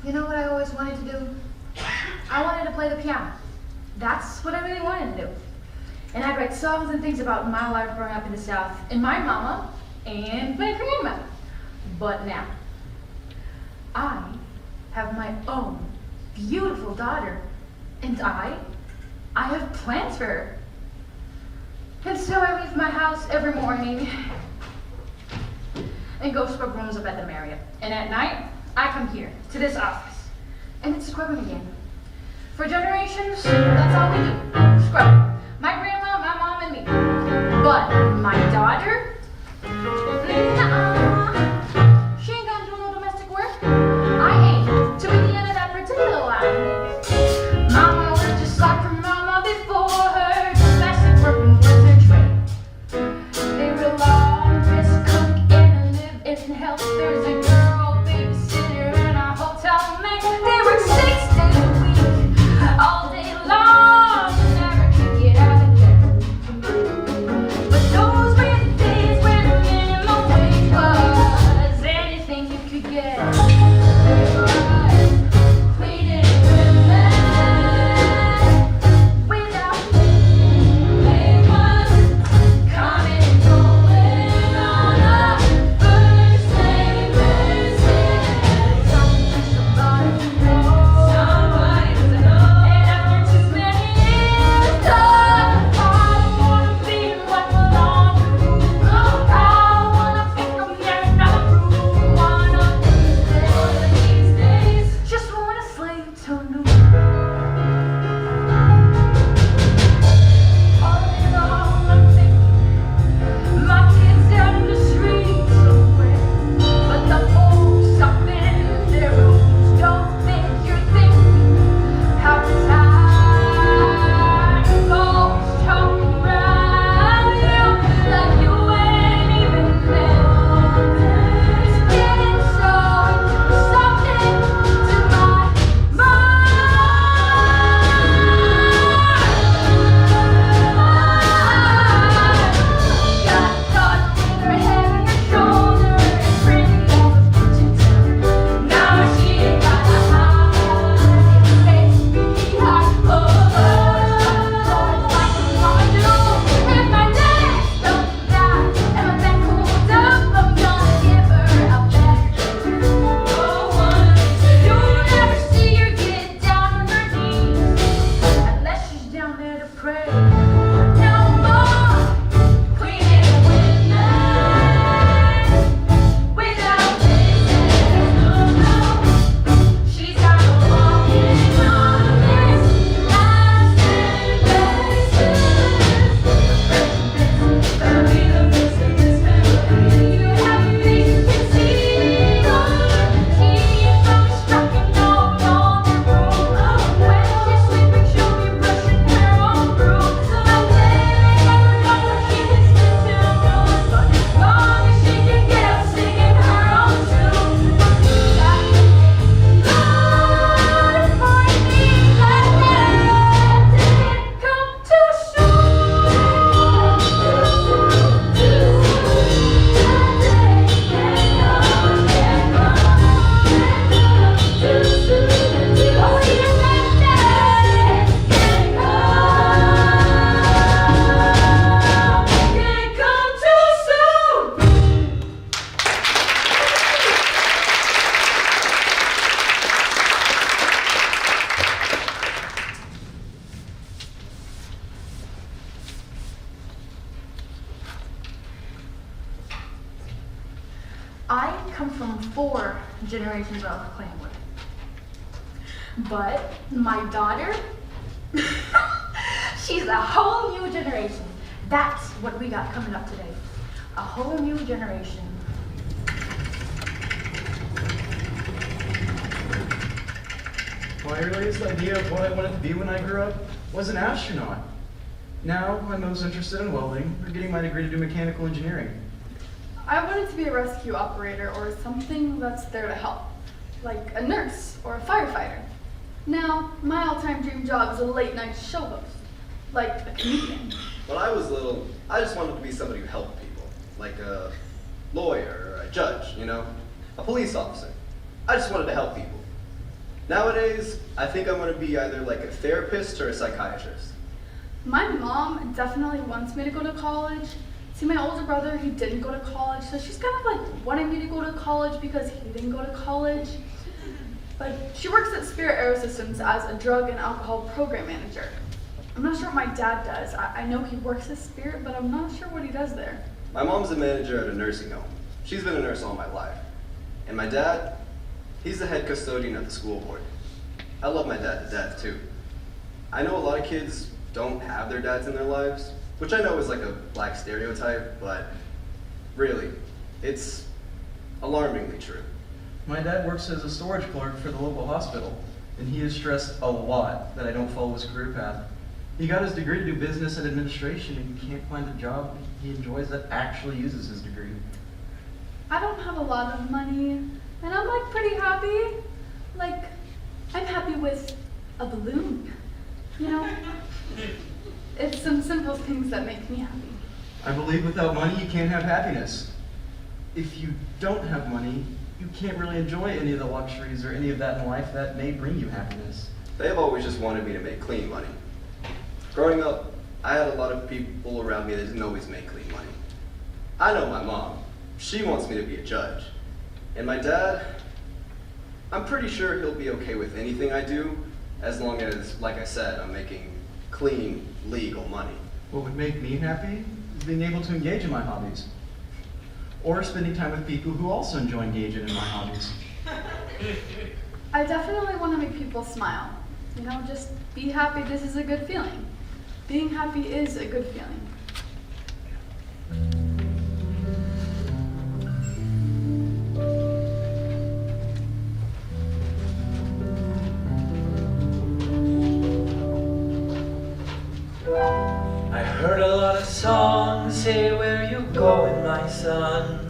You know what I always wanted to do? I wanted to play the piano. That's what I really wanted to do. And I'd write songs and things about my life growing up in the South, and my mama, and my grandmother. But now, I have my own beautiful daughter, and I have plans for her. And so I leave my house every morning and go scrub rooms up at the Marriott. And at night, I come here to this office, and it's scrubbing again. For generations, that's all we do, scrub. My grandma, my mom, and me. But my daughter, nuh-uh. She ain't gonna do no domestic work. I ain't, till we the end of that particular line. Mama was just like her mama before her. Domestic work was her trade. They rely on this cook and live in health. There's a girl babysitter and a hotel maid. They work 6 days a week, all day long. And wanted to pray. No more queen and witness without witness. No, she's got to walk in on this last melody, the midst of this melody. You have a reason to see on keep from striking note on the room. When she's sleeping, she'll be brushing her own broom. Someday, never know what she is to do, but as long as she can get up singing her own tune, that Lord, for me, that didn't come too soon. Too I come from 4 generations of Clanwood. But my daughter, she's a whole new generation. That's what we got coming up today. A whole new generation. My earliest idea of what I wanted to be when I grew up was an astronaut. Now I'm most interested in welding or getting my degree to do mechanical engineering. I wanted to be a rescue operator or something that's there to help, like a nurse or a firefighter. Now, my all-time dream job is a late-night show host, like a comedian. When I was little, I just wanted to be somebody who helped people, like a lawyer or a judge, you know, a police officer. I just wanted to help people. Nowadays, I think I'm going to be either like a therapist or a psychiatrist. My mom definitely wants me to go to college. See, my older brother, he didn't go to college, so she's kind of like wanting me to go to college because he didn't go to college. But she works at Spirit Aerosystems as a drug and alcohol program manager. I'm not sure what my dad does. I know he works at Spirit, but I'm not sure what he does there. My mom's a manager at a nursing home. She's been a nurse all my life. And my dad, he's the head custodian at the school board. I love my dad to death, too. I know a lot of kids don't have their dads in their lives, which I know is like a black stereotype, but really, it's alarmingly true. My dad works as a storage clerk for the local hospital, and he has stressed a lot that I don't follow his career path. He got his degree to do business and administration and can't find a job he enjoys that actually uses his degree. I don't have a lot of money, and I'm like pretty happy. Like, I'm happy with a balloon, you know? It's some simple things that make me happy. I believe without money you can't have happiness. If you don't have money, you can't really enjoy any of the luxuries or any of that in life that may bring you happiness. They have always just wanted me to make clean money. Growing up, I had a lot of people around me that didn't always make clean money. I know my mom. She wants me to be a judge. And my dad, I'm pretty sure he'll be okay with anything I do, as long as, like I said, I'm making clean, legal money. What would make me happy is being able to engage in my hobbies. Or spending time with people who also enjoy engaging in my hobbies. I definitely want to make people smile. You know, just be happy. This is a good feeling. Being happy is a good feeling. I heard a lot of songs say where you going, my son.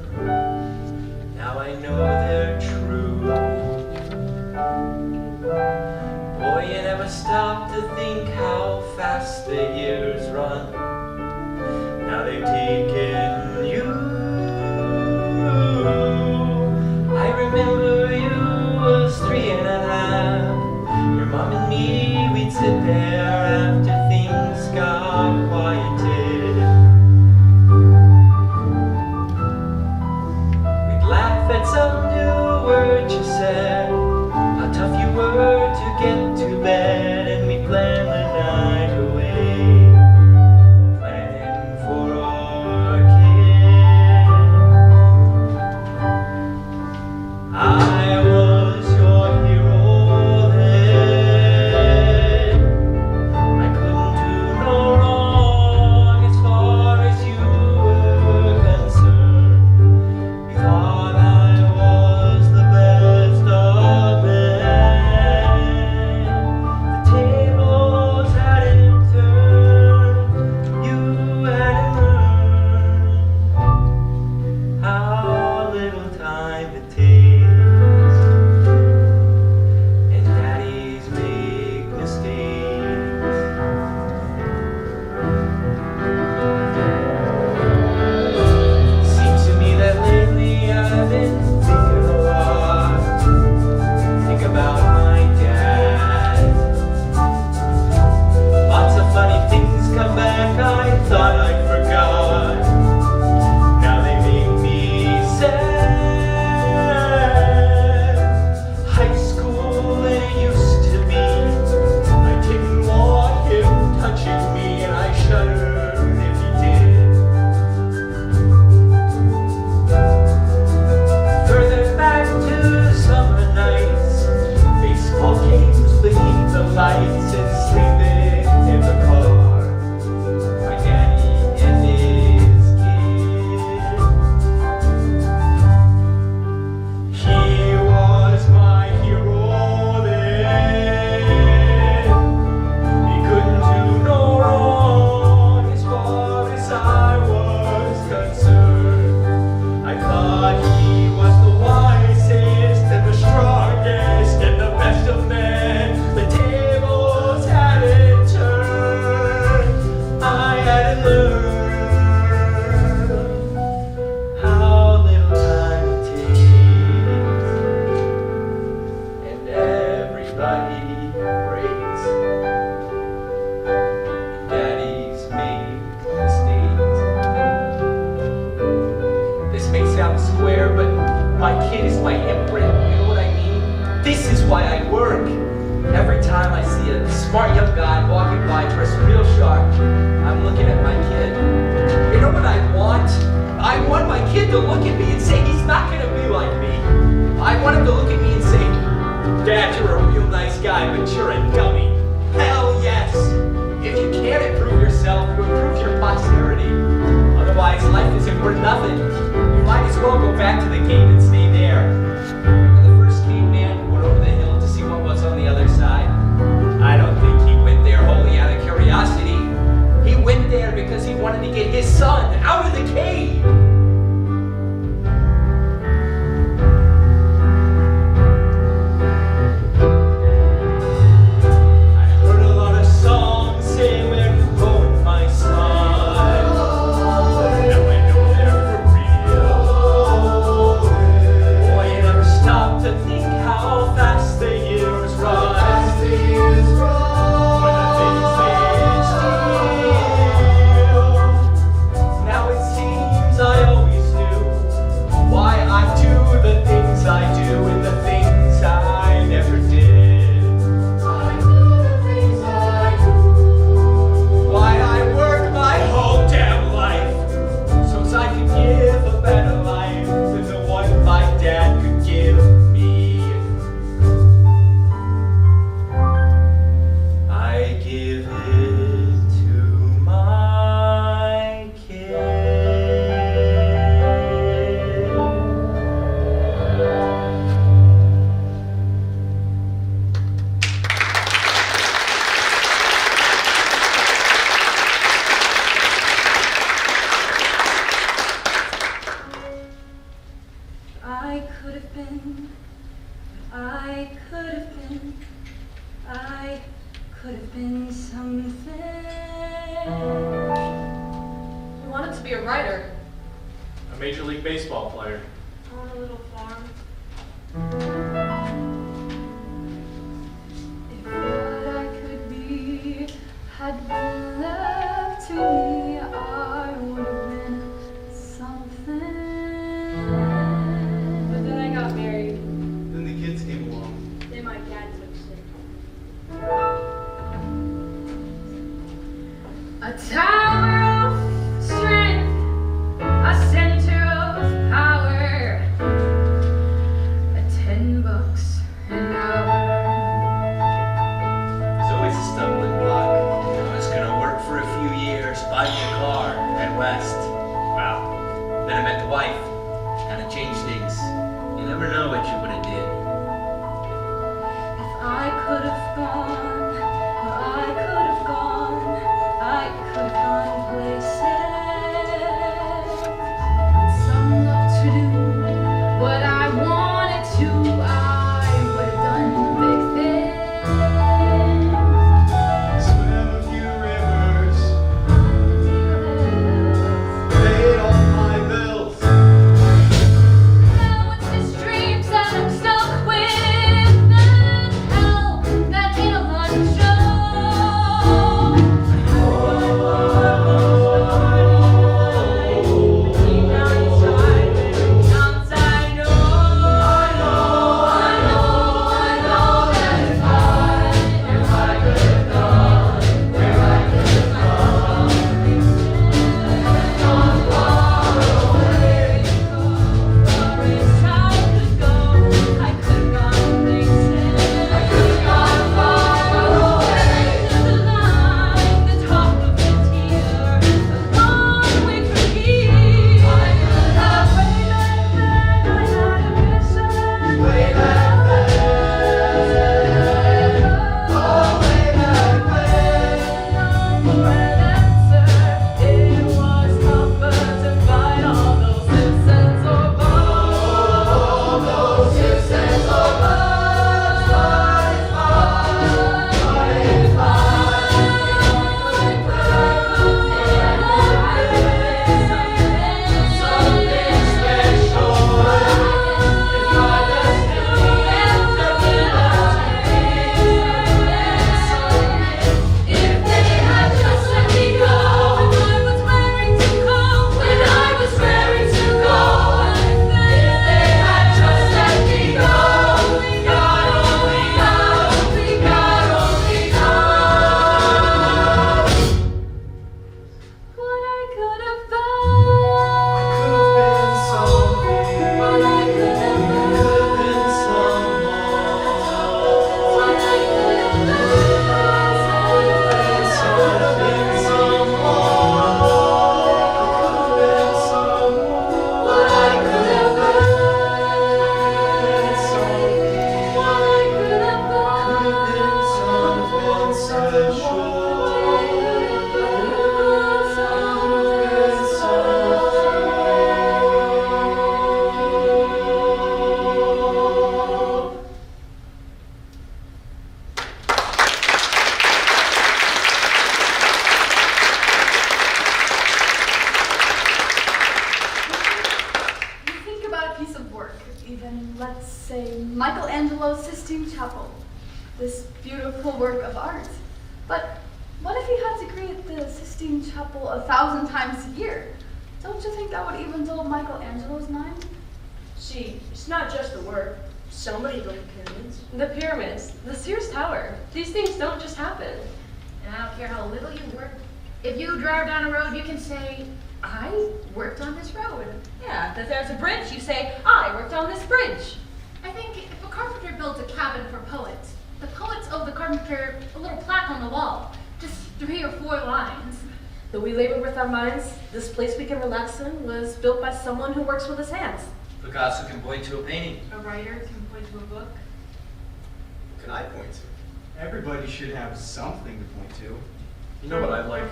Now I know they're true. Boy, you never stop to think how fast the years run. Now they've taken you. I remember you was 3.5. Your mom and me, we'd sit there after things got quieted. We'd laugh at some new word you said, how tough you were to get to bed, and we'd plan the night away. learn how little time it takes, and everybody breaks. Daddies make mistakes. This may sound square, but my kid is my imprint. You know what I mean? This is why I work. Every time I see a smart young guy walking by dressed real sharp, I'm looking at my kid. You know what I want? I want my kid to look at me and say he's not gonna be like me. I want him to look at me and say, Dad, you're a real nice guy, but you're a dummy. Hell yes! If you can't improve yourself, you improve your posterity. Otherwise, life isn't worth nothing. You might as well go back to the cave and stay there. Remember the first caveman who went over the hill to see what was on the other side? I don't think he went there wholly out of curiosity. He went there because he wanted to get his son out of the cave. I heard a lot of songs say where you going, my son. Now I know they're for real. Boy, you never stop to think how fast the years run. When the things they steal. Now it seems I always knew why I do the things I do and the things I never did. Why I work my whole damn life so as I could give a better life than the one my dad could give me. I give it to my kid. I could have been, I could have been, I could have been something. You wanted to be a writer. A Major League Baseball player. On a little farm. If what I could be had been left to me, I would have been something. But then I got married. Then the kids came along. Then my dad took sick. A tower of strength, a center of power, a $10 an hour. It's always a stumbling block. I was gonna work for a few years, buy me a car, head west. Wow. Then I met the wife. Kinda changed things. You never know what you would have did. If I could have gone, I could have gone, I could have gone places. Some love to do what I wanted to. I would have done big things. Swim a few rivers, paid all my bills. Now it's just dreams that I'm so say Michelangelo's Sistine Chapel, this beautiful work of art. But what if he had to create the Sistine Chapel 1,000 times a year? Don't you think that would even dull Michelangelo's mind? See, it's not just the work. Somebody built the pyramids. The pyramids, the Sears Tower. These things don't just happen. And I don't care how little you work. If you drive down a road, you can say, I worked on this road. Yeah, if there's a bridge, you say, I worked on this bridge. I think if a carpenter builds a cabin for poets, the poets owe the carpenter a little plaque on the wall. Just 3 or 4 lines. Though we labor with our minds, this place we can relax in was built by someone who works with his hands. Picasso can point to a painting. A writer can point to a book. What can I point to? Everybody should have something to point to. You know what I'd like?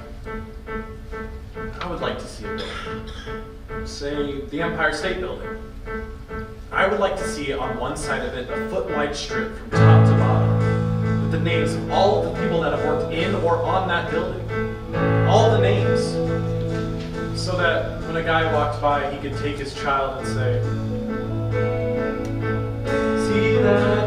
I would like to see a building. Say, the Empire State Building. I would like to see on one side of it a foot-wide strip from top to bottom with the names of all of the people that have worked in or on that building. All the names. So that when a guy walked by, he could take his child and say, see that